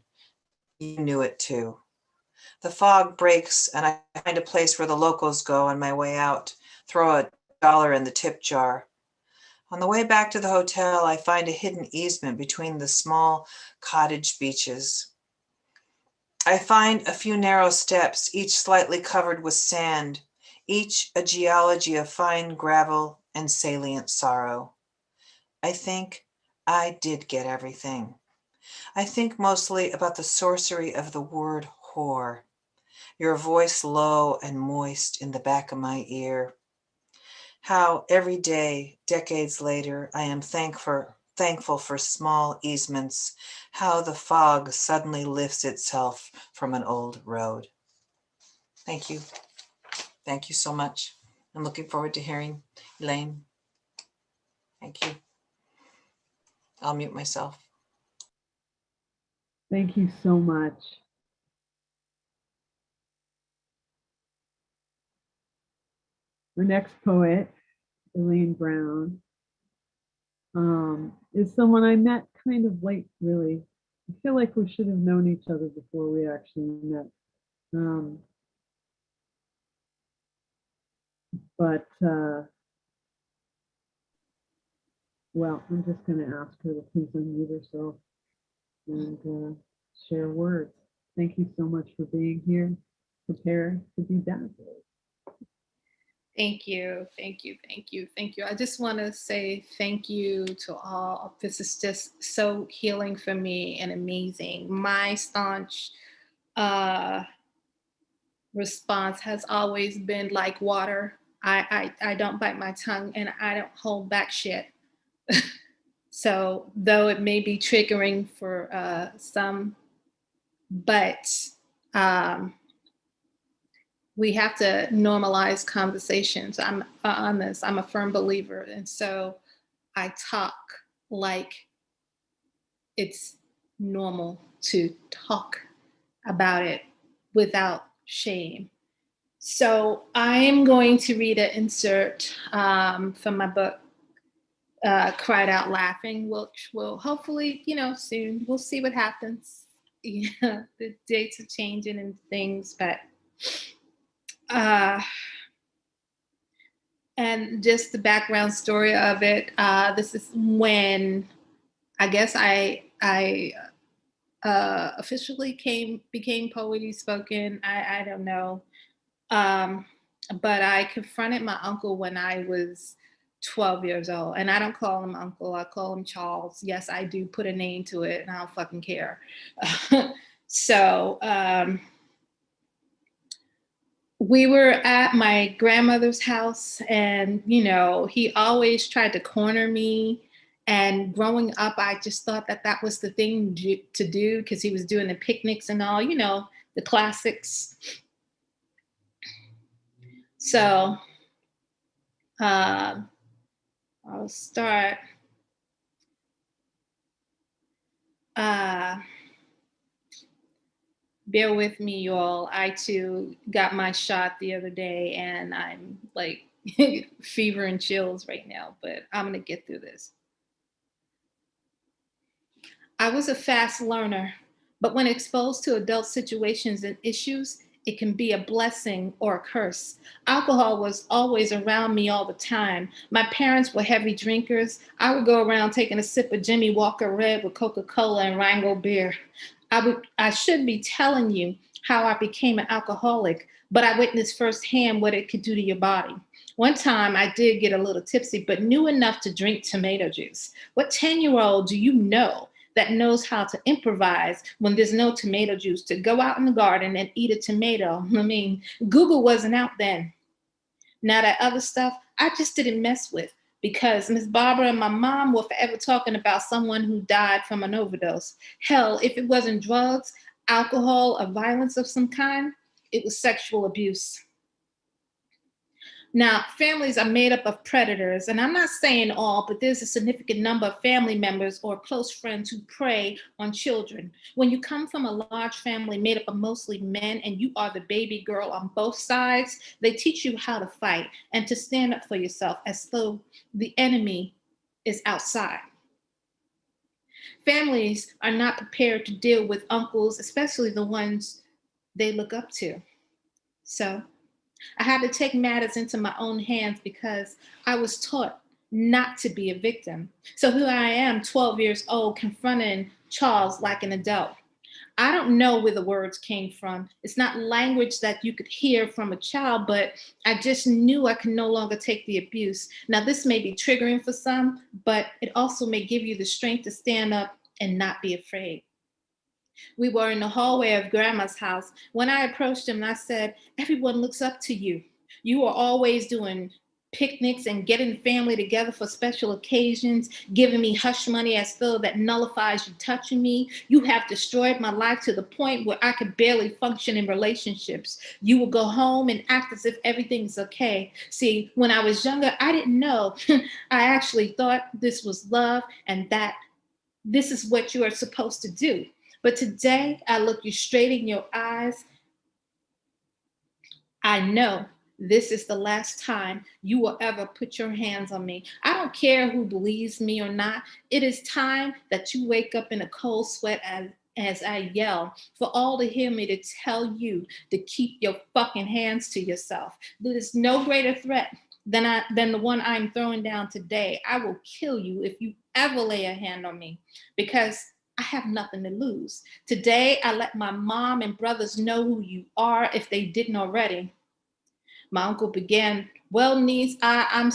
You knew it too. The fog breaks and I find a place where the locals go on my way out, throw $1 in the tip jar. On the way back to the hotel, I find a hidden easement between the small cottage beaches. I find a few narrow steps, each slightly covered with sand, each a geology of fine gravel and salient sorrow. I think I did get everything. I think mostly about the sorcery of the word whore, your voice low and moist in the back of my ear. How every day, decades later, I am thankful for small easements, how the fog suddenly lifts itself from an old road. Thank you. Thank you so much. I'm looking forward to hearing Elaine. Thank you. I'll mute myself. Thank you so much. Our next poet, Elaine Brown, is someone I met kind of late, really. I feel like we should have known each other before we actually met. Well, I'm just going to ask her to please unmute herself and share words. Thank you so much for being here. Prepare to be dazzled. Thank you, thank you, thank you, thank you. I just want to say thank you to all. This is just so healing for me and amazing. My staunch response has always been like water. I don't bite my tongue and I don't hold back shit. So though it may be triggering for some, but we have to normalize conversations. I'm on this. I'm a firm believer. And so I talk like it's normal to talk about it without shame. So I'm going to read an insert from my book, Cried Out Laughing, which will hopefully, soon. We'll see what happens. Yeah, the dates are changing and things, but and just the background story of it. This is when I guess I officially became poetry spoken. I don't know, but I confronted my uncle when I was 12 years old. And I don't call him uncle, I call him Charles. Yes, I do put a name to it and I don't fucking care. So we were at my grandmother's house and, you know, he always tried to corner me. And growing up, I just thought that that was the thing to do because he was doing the picnics and all, you know, the classics. So I'll start. Bear with me, y'all. I too got my shot the other day and I'm like fever and chills right now, but I'm gonna get through this. I was a fast learner, but when exposed to adult situations and issues, it can be a blessing or a curse. Alcohol was always around me all the time. My parents were heavy drinkers. I would go around taking a sip of Jimmy Walker Red with Coca-Cola and Rheingold beer. I should be telling you how I became an alcoholic, but I witnessed firsthand what it could do to your body. One time I did get a little tipsy, but knew enough to drink tomato juice. What 10-year-old do you know that knows how to improvise when there's no tomato juice, to go out in the garden and eat a tomato? I mean, Google wasn't out then. Now that other stuff, I just didn't mess with because Miss Barbara and my mom were forever talking about someone who died from an overdose. Hell, if it wasn't drugs, alcohol, or violence of some kind, it was sexual abuse. Now, families are made up of predators, and I'm not saying all, but there's a significant number of family members or close friends who prey on children. When you come from a large family made up of mostly men and you are the baby girl on both sides, they teach you how to fight and to stand up for yourself as though the enemy is outside. Families are not prepared to deal with uncles, especially the ones they look up to. So I had to take matters into my own hands because I was taught not to be a victim. So here I am, 12 years old, confronting Charles like an adult. I don't know where the words came from. It's not language that you could hear from a child, but I just knew I could no longer take the abuse. Now, this may be triggering for some, but it also may give you the strength to stand up and not be afraid. We were in the hallway of Grandma's house when I approached him and I said, everyone looks up to you. You are always doing picnics and getting family together for special occasions, giving me hush money as though that nullifies you touching me. You have destroyed my life to the point where I could barely function in relationships. You will go home and act as if everything's okay. See, when I was younger, I didn't know. I actually thought this was love and that this is what you are supposed to do. But today, I look you straight in your eyes. I know this is the last time you will ever put your hands on me. I don't care who believes me or not. It is time that you wake up in a cold sweat as I yell for all to hear me to tell you to keep your fucking hands to yourself. There is no greater threat than the one I'm throwing down today. I will kill you if you ever lay a hand on me because I have nothing to lose. Today, I let my mom and brothers know who you are if they didn't already. My uncle began, well, niece, I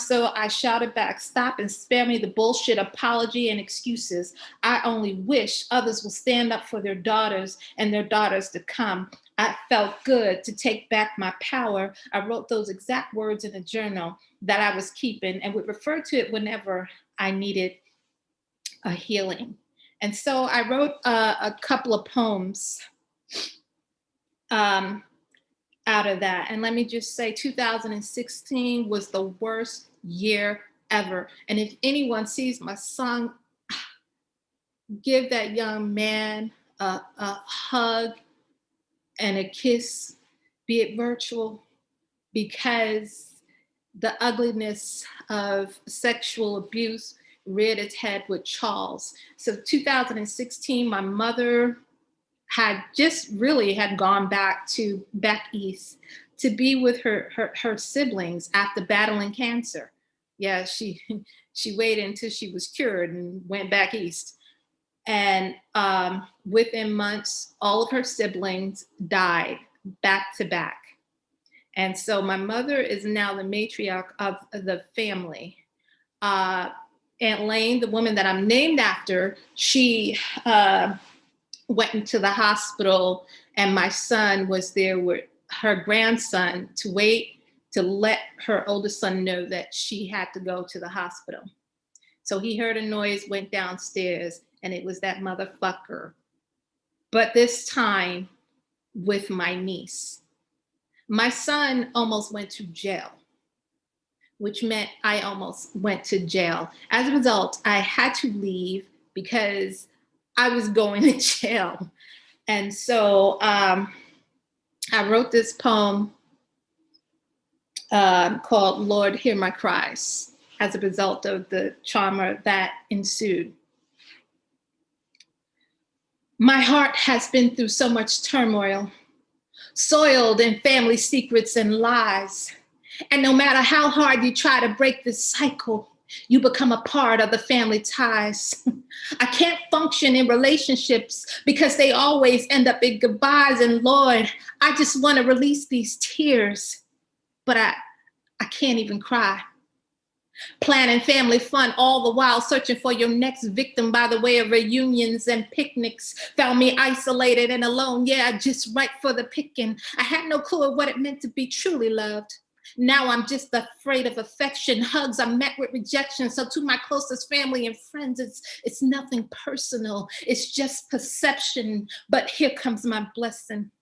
shouted back, stop and spare me the bullshit apology and excuses. I only wish others will stand up for their daughters and their daughters to come. I felt good to take back my power. I wrote those exact words in a journal that I was keeping and would refer to it whenever I needed a healing. And so I wrote a couple of poems out of that. And let me just say, 2016 was the worst year ever. And if anyone sees my son, give that young man a hug and a kiss, be it virtual, because the ugliness of sexual abuse reared its head with Charles. So 2016, my mother had gone back east to be with her siblings after battling cancer. Yeah, she waited until she was cured and went back east. And within months, all of her siblings died back to back. And so my mother is now the matriarch of the family. Aunt Lane, the woman that I'm named after, she went into the hospital, and my son was there with her grandson to wait to let her oldest son know that she had to go to the hospital. So he heard a noise, went downstairs, and it was that motherfucker. But this time with my niece. My son almost went to jail, which meant I almost went to jail. As a result, I had to leave because I was going to jail. And so I wrote this poem called Lord, Hear My Cries, as a result of the trauma that ensued. My heart has been through so much turmoil, soiled in family secrets and lies. And no matter how hard you try to break this cycle, you become a part of the family ties. I can't function in relationships because they always end up in goodbyes. And Lord, I just want to release these tears, but I can't even cry. Planning family fun all the while searching for your next victim by the way of reunions and picnics. Found me isolated and alone, yeah, just right for the picking. I had no clue of what it meant to be truly loved. Now I'm just afraid of affection. Hugs are met with rejection. So to my closest family and friends, it's nothing personal. It's just perception. But here comes my blessing.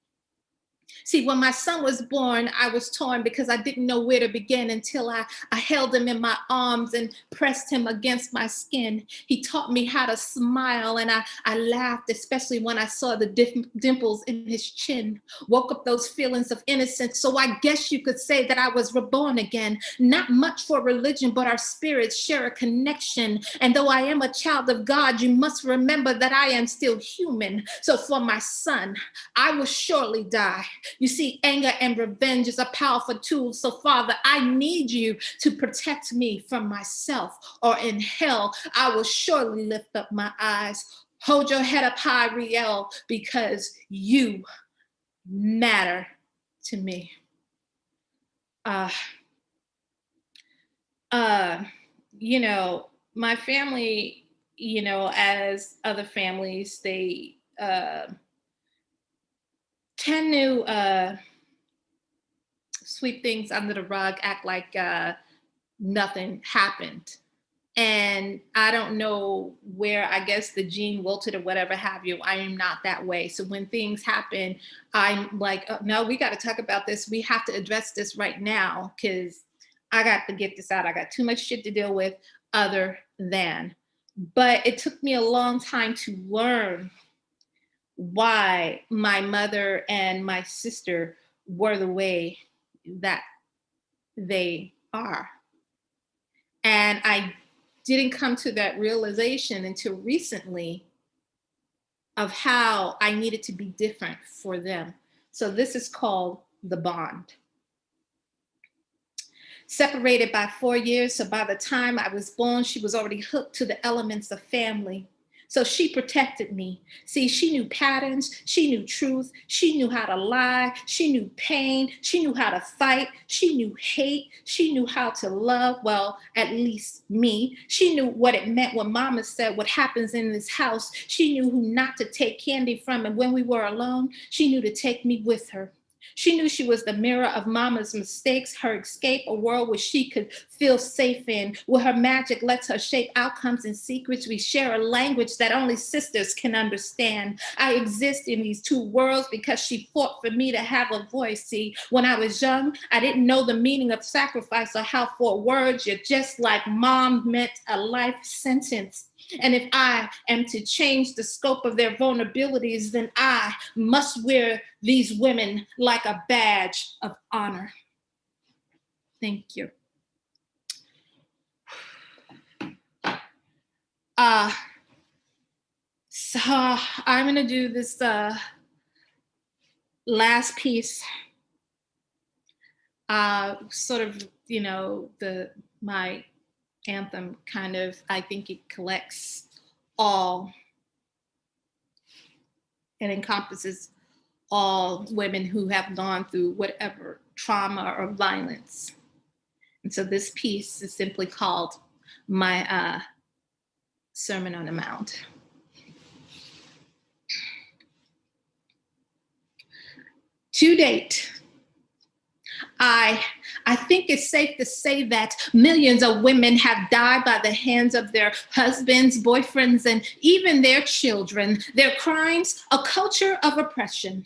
See, when my son was born, I was torn because I didn't know where to begin until I held him in my arms and pressed him against my skin. He taught me how to smile, and I laughed, especially when I saw the dimples in his chin. Woke up those feelings of innocence. So I guess you could say that I was reborn again. Not much for religion, but our spirits share a connection. And though I am a child of God, you must remember that I am still human. So for my son, I will surely die. You see, anger and revenge is a powerful tool. So Father, I need you to protect me from myself, or in hell, I will surely lift up my eyes. Hold your head up high, Riel, because you matter to me. You know, my family, you know, as other families, they tend to sweep things under the rug, act like nothing happened. And I don't know where, I guess the gene wilted or whatever have you. I am not that way. So when things happen, I'm like, oh, no, we got to talk about this. We have to address this right now because I got to get this out. I got too much shit to deal with other than. But it took me a long time to learn why my mother and my sister were the way that they are. And I didn't come to that realization until recently of how I needed to be different for them. So this is called the bond. Separated by 4 years, so by the time I was born, she was already hooked to the elements of family. So she protected me. See, she knew patterns, she knew truth, she knew how to lie, she knew pain, she knew how to fight, she knew hate, she knew how to love, well, at least me. She knew what it meant when mama said what happens in this house. She knew who not to take candy from, and when we were alone, she knew to take me with her. She knew she was the mirror of mama's mistakes, her escape, a world where she could feel safe in, where her magic lets her shape outcomes and secrets. We share a language that only sisters can understand. I exist in these two worlds because she fought for me to have a voice. See, when I was young, I didn't know the meaning of sacrifice or how 4 words, you're just like mom, meant a life sentence. And if I am to change the scope of their vulnerabilities, then I must wear these women like a badge of honor. Thank you. So I'm going to do this last piece. Sort of, you know, my anthem kind of, I think it collects all, it encompasses all women who have gone through whatever trauma or violence. And so this piece is simply called my Sermon on the Mount. To date, I think it's safe to say that millions of women have died by the hands of their husbands, boyfriends, and even their children. Their crimes, a culture of oppression.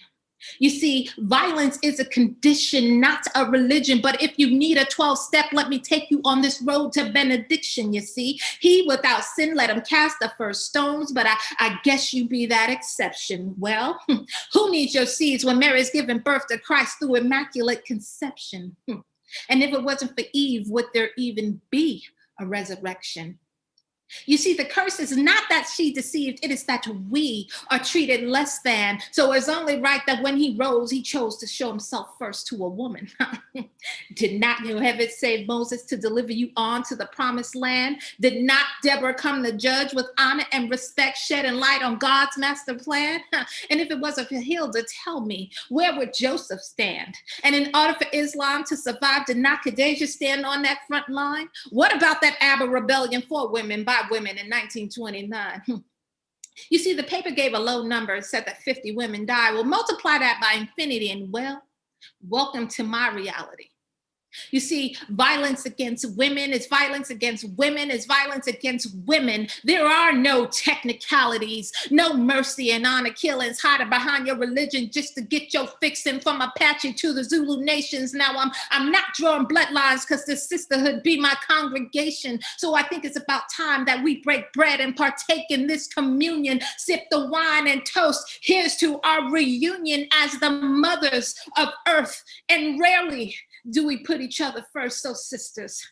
You see, violence is a condition, not a religion. But if you need a 12-step, let me take you on this road to benediction, you see. He without sin, let him cast the first stones. But I guess you be that exception. Well, who needs your seeds when Mary's giving birth to Christ through immaculate conception? And if it wasn't for Eve, would there even be a resurrection? You see, the curse is not that she deceived, it is that we are treated less than. So it's only right that when he rose, he chose to show himself first to a woman. Did not your heaven save Moses to deliver you on to the promised land? Did not Deborah come to judge with honor and respect, shedding light on God's master plan? And if it wasn't for Hilda, tell me, where would Joseph stand? And in order for Islam to survive, did not Khadijah stand on that front line? What about that Arab rebellion for women by women in 1929? You see, the paper gave a low number and said that 50 women died. Well, multiply that by infinity and well, welcome to my reality. You see, violence against women is violence against women is violence against women. There are no technicalities, no mercy and honor killings hiding behind your religion just to get your fixing from Apache to the Zulu nations. Now I'm not drawing bloodlines because the sisterhood be my congregation. So I think it's about time that we break bread and partake in this communion, sip the wine and toast. Here's to our reunion as the mothers of earth. And rarely do we put each other first? So sisters,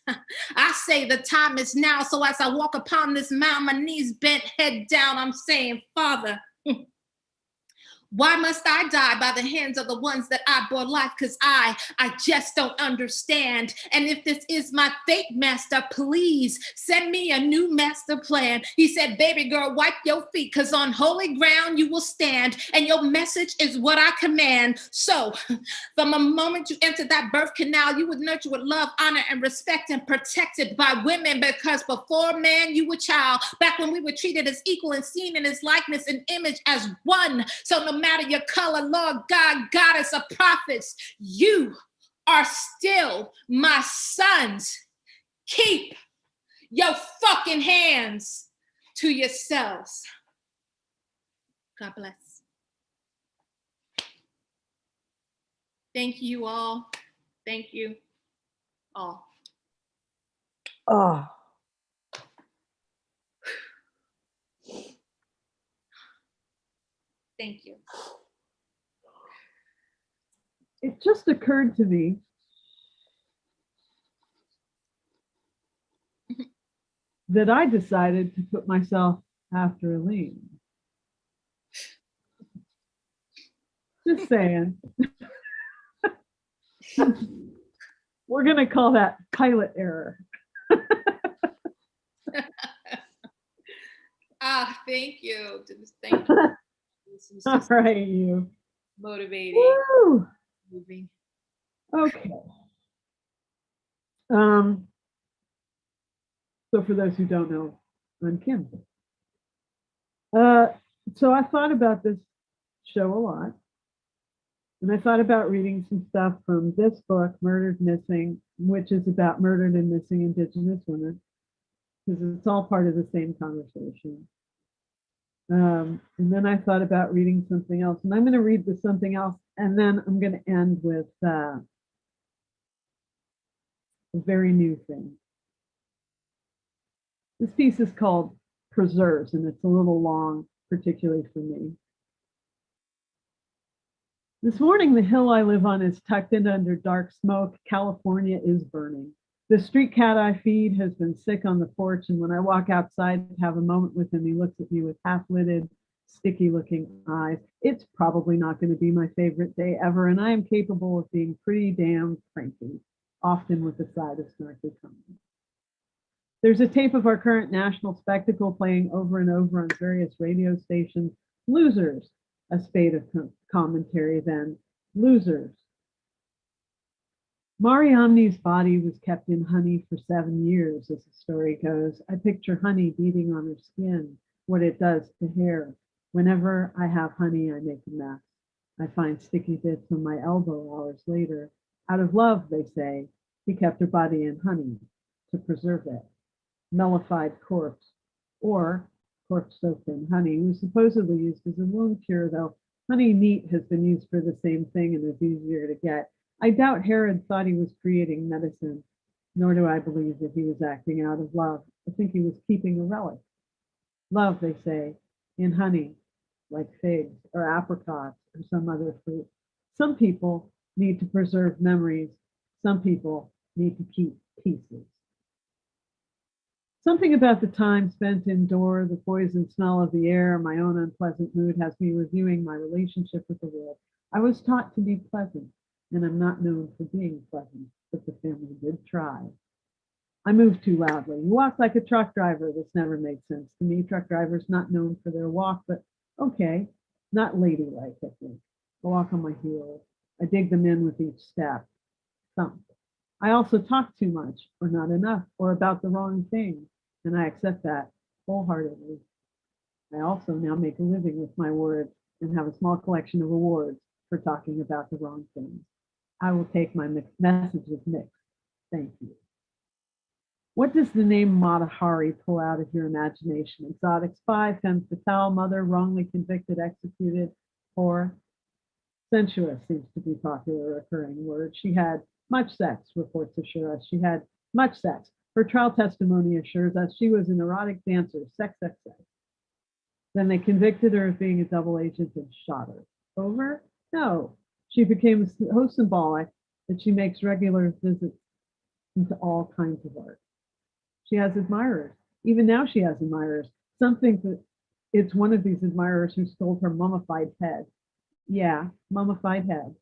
I say the time is now. So as I walk upon this mountain, my knees bent, head down, I'm saying, Father, why must I die by the hands of the ones that I bore life? Because I just don't understand. And if this is my fate, master, please send me a new master plan. He said, baby girl, wipe your feet, because on holy ground you will stand. And your message is what I command. So from the moment you entered that birth canal, you would nurture with love, honor, and respect, and protected by women, because before man, you were child. Back when we were treated as equal and seen in his likeness and image as one. So no matter your color, Lord God, goddess of prophets, you are still my sons. Keep your fucking hands to yourselves. God bless. Thank you all. Thank you all. Oh, Thank you. it just occurred to me that I decided to put myself after Aline. Just saying. We're going to call that pilot error. Thank you. Thank you. This was All just right, you. motivating. Woo! Moving. Okay. So for those who don't know, I'm Kim. So I thought about this show a lot. And I thought about reading some stuff from this book, Murdered Missing, which is about murdered and missing Indigenous women, because it's all part of the same conversation. And then I thought about reading something else, and I'm going to read the something else, and then I'm going to end with a very new thing. This piece is called Preserves, and it's a little long, particularly for me. This morning, the hill I live on is tucked in under dark smoke. California is burning. The street cat I feed has been sick on the porch, and when I walk outside to have a moment with him, he looks at me with half-lidded, sticky-looking eyes. It's probably not going to be my favorite day ever, and I am capable of being pretty damn cranky, often with a side of snarky comment. There's a tape of our current national spectacle playing over and over on various radio stations. Losers, a spate of commentary then. Losers. Mariamne's body was kept in honey for 7 years, as the story goes. I picture honey beating on her skin, what it does to hair. Whenever I have honey, I make a mess. I find sticky bits on my elbow hours later. Out of love, they say, he kept her body in honey to preserve it. Mellified corpse, or corpse soaked in honey, was supposedly used as a wound cure, though honey neat has been used for the same thing and is easier to get. I doubt Herod thought he was creating medicine, nor do I believe that he was acting out of love. I think he was keeping a relic. Love, they say, in honey, like figs or apricots or some other fruit. Some people need to preserve memories. Some people need to keep pieces. Something about the time spent indoor, the poison smell of the air, my own unpleasant mood has me reviewing my relationship with the world. I was taught to be pleasant, and I'm not known for being pleasant, but the family did try. I move too loudly. You walk like a truck driver. This never made sense to me. Truck drivers not known for their walk, but okay, not ladylike, I think. I walk on my heels. I dig them in with each step. Thump. I also talk too much, or not enough, or about the wrong thing, and I accept that wholeheartedly. I also now make a living with my words and have a small collection of awards for talking about the wrong things. I will take my messages mixed. Thank you. What does the name Mata Hari pull out of your imagination? Exotic spy, femme fatale, mother, wrongly convicted, executed, or sensuous seems to be popular recurring word. She had much sex, reports assure us. She had much sex. Her trial testimony assures us she was an erotic dancer, sex, sex, sex. Then they convicted her of being a double agent and shot her. Over? No. She became so symbolic that she makes regular visits into all kinds of art. She has admirers. Even now she has admirers. Some think that it's one of these admirers who stole her mummified head. Yeah, mummified head.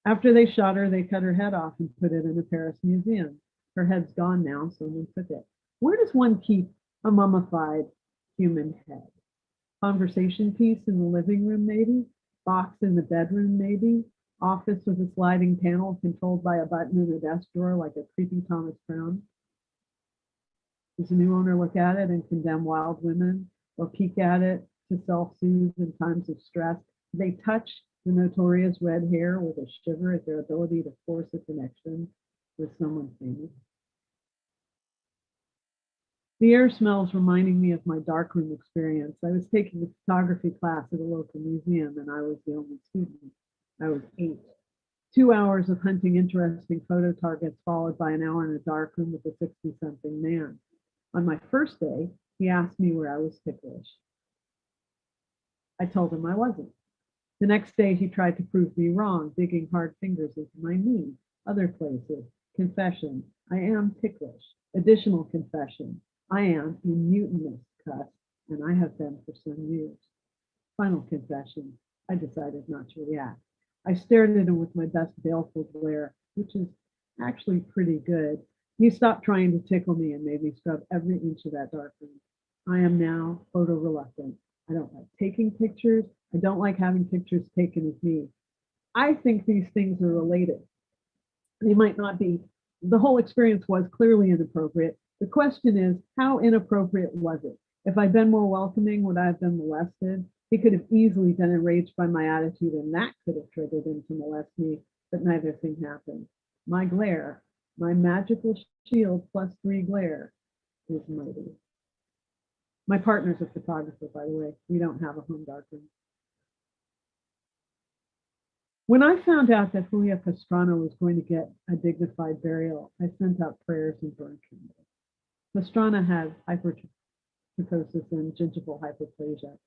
After they shot her, they cut her head off and put it in a Paris museum. Her head's gone now, someone took it. Where does one keep a mummified human head? Conversation piece in the living room, maybe? Box in the bedroom, maybe? Office with a sliding panel controlled by a button in a desk drawer like a creepy Thomas Crown? Does the new owner look at it and condemn wild women or peek at it to self-soothe in times of stress? Do they touch the notorious red hair with a shiver at their ability to force a connection with someone famous? The air smells reminding me of my darkroom experience. I was taking a photography class at a local museum and I was the only student. I was 8. 2 hours of hunting interesting photo targets followed by an hour in a darkroom with a 60-something man. On my first day, he asked me where I was ticklish. I told him I wasn't. The next day, he tried to prove me wrong, digging hard fingers into my knee. Other places, confession, I am ticklish. Additional confession, I am a mutinous cuss, and I have been for some years. Final confession, I decided not to react. I stared at him with my best baleful glare, which is actually pretty good. He stopped trying to tickle me and made me scrub every inch of that dark room. I am now photo reluctant. I don't like taking pictures. I don't like having pictures taken of me. I think these things are related. They might not be. The whole experience was clearly inappropriate. The question is, how inappropriate was it? If I'd been more welcoming, would I have been molested? He could have easily been enraged by my attitude, and that could have triggered him to molest me, but neither thing happened. My glare, my magical shield plus 3 glare is mighty. My partner's a photographer, by the way. We don't have a home darkroom. When I found out that Julia Pastrana was going to get a dignified burial, I sent out prayers and burned candles. Pastrana had hypertrichosis and gingival hyperplasia,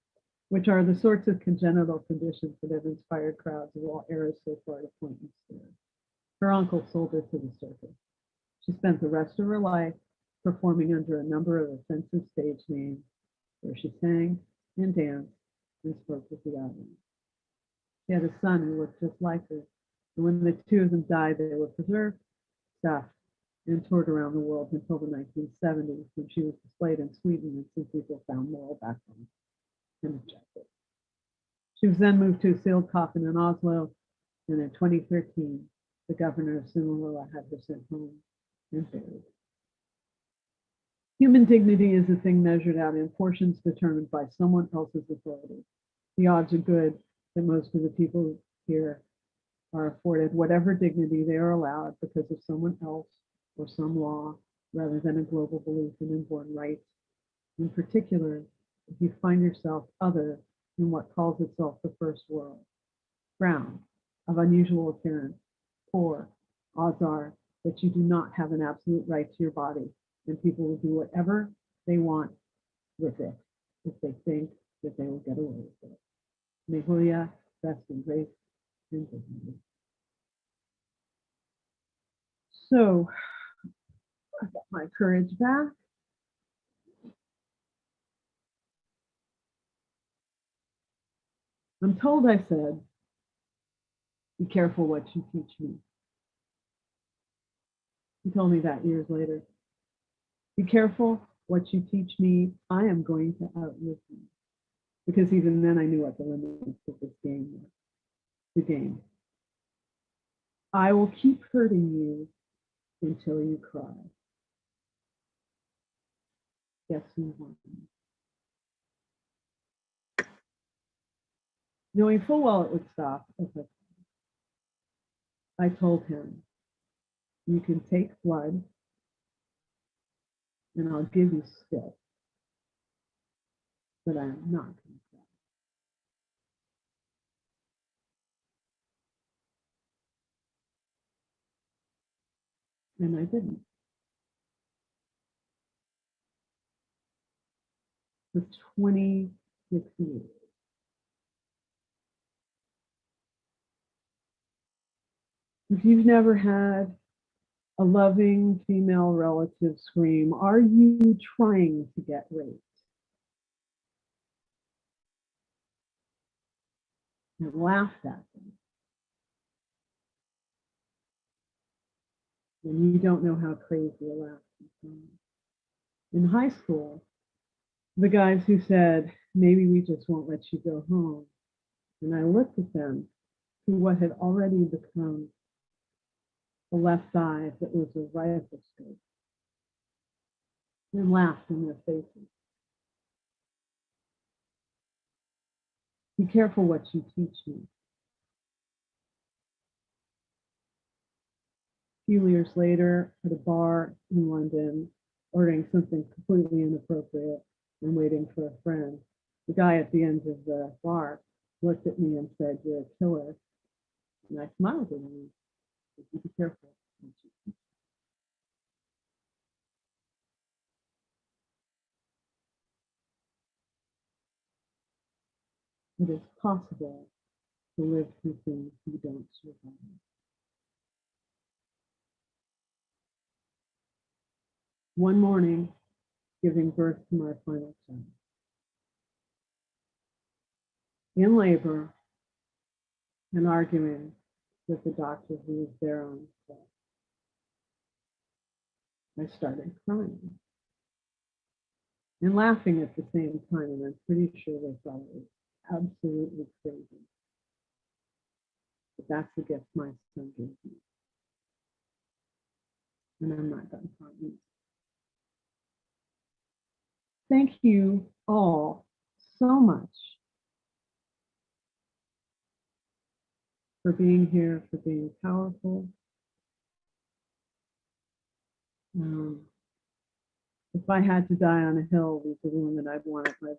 which are the sorts of congenital conditions that have inspired crowds of all eras so far to point and stare. Her uncle sold her to the circus. She spent the rest of her life performing under a number of offensive stage names, where she sang and danced and spoke with the audience. She had a son who looked just like her, and when the 2 of them died, they were preserved, stuffed, and toured around the world until the 1970s, when she was displayed in Sweden and some people found moral backbone and objected. She was then moved to a sealed coffin in Oslo, and in 2013, the governor of Sinaloa had her sent home and buried. Human dignity is a thing measured out in portions determined by someone else's authority. The odds are good that most of the people here are afforded whatever dignity they are allowed because of someone else or some law rather than a global belief in inborn rights. In particular, if you find yourself other in what calls itself the first world, brown, of unusual appearance, poor, odds are that you do not have an absolute right to your body, and people will do whatever they want with it if they think that they will get away with it. May Julia rest in grace and dignity. So I got my courage back. I'm told I said, be careful what you teach me. He told me that years later. Be careful what you teach me. I am going to outlive you. Because even then I knew what the limits of this game were. The game. I will keep hurting you until you cry. Guess who won? Knowing full well it would stop as I told him, you can take blood and I'll give you spit, but I am not going to cry. And I didn't. For 26 years. If you've never had a loving female relative scream, are you trying to get raped? And laughed at them. And you don't know how crazy a laugh can sound. In high school, the guys who said, maybe we just won't let you go home. And I looked at them through what had already become the left eye that was a rifle scope and laughed in their faces. Be careful what you teach me. A few years later, at a bar in London, ordering something completely inappropriate and waiting for a friend, the guy at the end of the bar looked at me and said, "You're a killer." And I smiled at him. Be careful. It is possible to live through things you don't survive. One morning, giving birth to my final child. In labor and arguing with the doctor who was there on set. I started crying and laughing at the same time, and I'm pretty sure they thought it was absolutely crazy. But that's the gift my son gave me. And I'm not done crying. Thank you all so much for being here, for being powerful. If I had to die on a hill, these are the women I'd want at my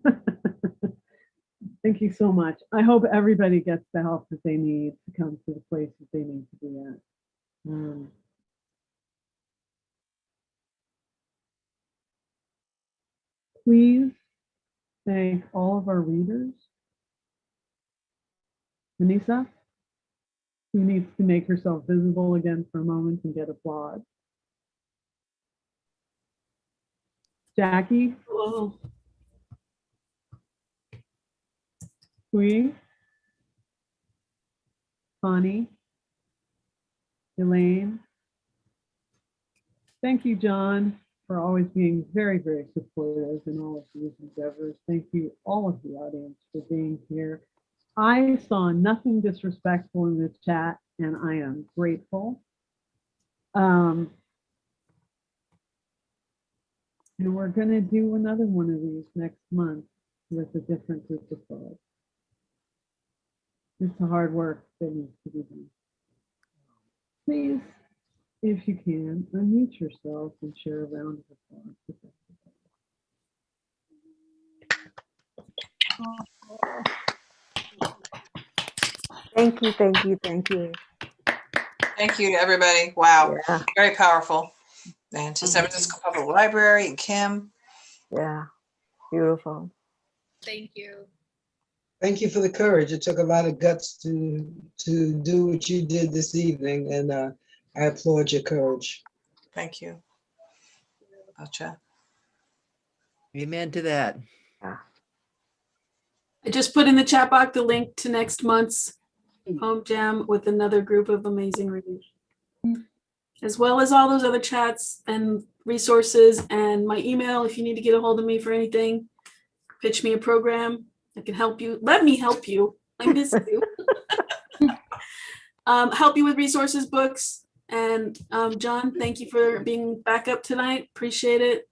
back. Thank you so much. I hope everybody gets the help that they need to come to the place that they need to be at. Please thank all of our readers. Anissa, who needs to make herself visible again for a moment and get applause. Jackie. Hello. Hui. Connie. Elaine. Thank you, John, for always being very, very supportive in all of these endeavors. Thank you, all of the audience, for being here. I saw nothing disrespectful in the chat, and I am grateful. And we're going to do another one of these next month with a different group of poets. It's a hard work that needs to be done. Please, if you can, unmute yourselves and share a round of applause. Thank you, thank you, thank you. Thank you to everybody. Wow, Yeah, very powerful. And to San Francisco Public Library and Kim. yeah, beautiful. Thank you. Thank you for the courage. It took a lot of guts to do what you did this evening, and I applaud your courage. Thank you. Gotcha. Amen to that. Yeah. I just put in the chat box the link to next month's Home Jam with another group of amazing readers, as well as all those other chats and resources and my email. If you need to get a hold of me for anything, pitch me a program. I can help you. Let me help you. I miss you. Help you with resources, books. And John, thank you for being back up tonight. Appreciate it.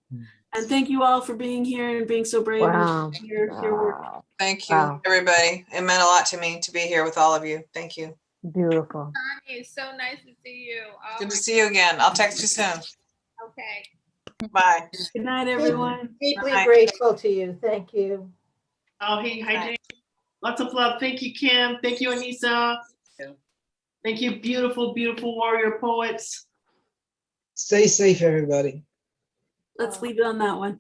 And thank you all for being here and being so brave Wow. and your work. Wow. Thank you, Wow. everybody. It meant a lot to me to be here with all of you. Thank you. Beautiful. Connie, it's so nice to see you. Oh Good to my- see you again. I'll text you soon. Okay. Bye. Good night, everyone. Deeply Bye. grateful to you. Thank you. Oh, hey, hi, Jane. Lots of love. Thank you, Kim. Thank you, Anissa. Thank you, beautiful, beautiful warrior poets. Stay safe, everybody. Let's leave it on that one.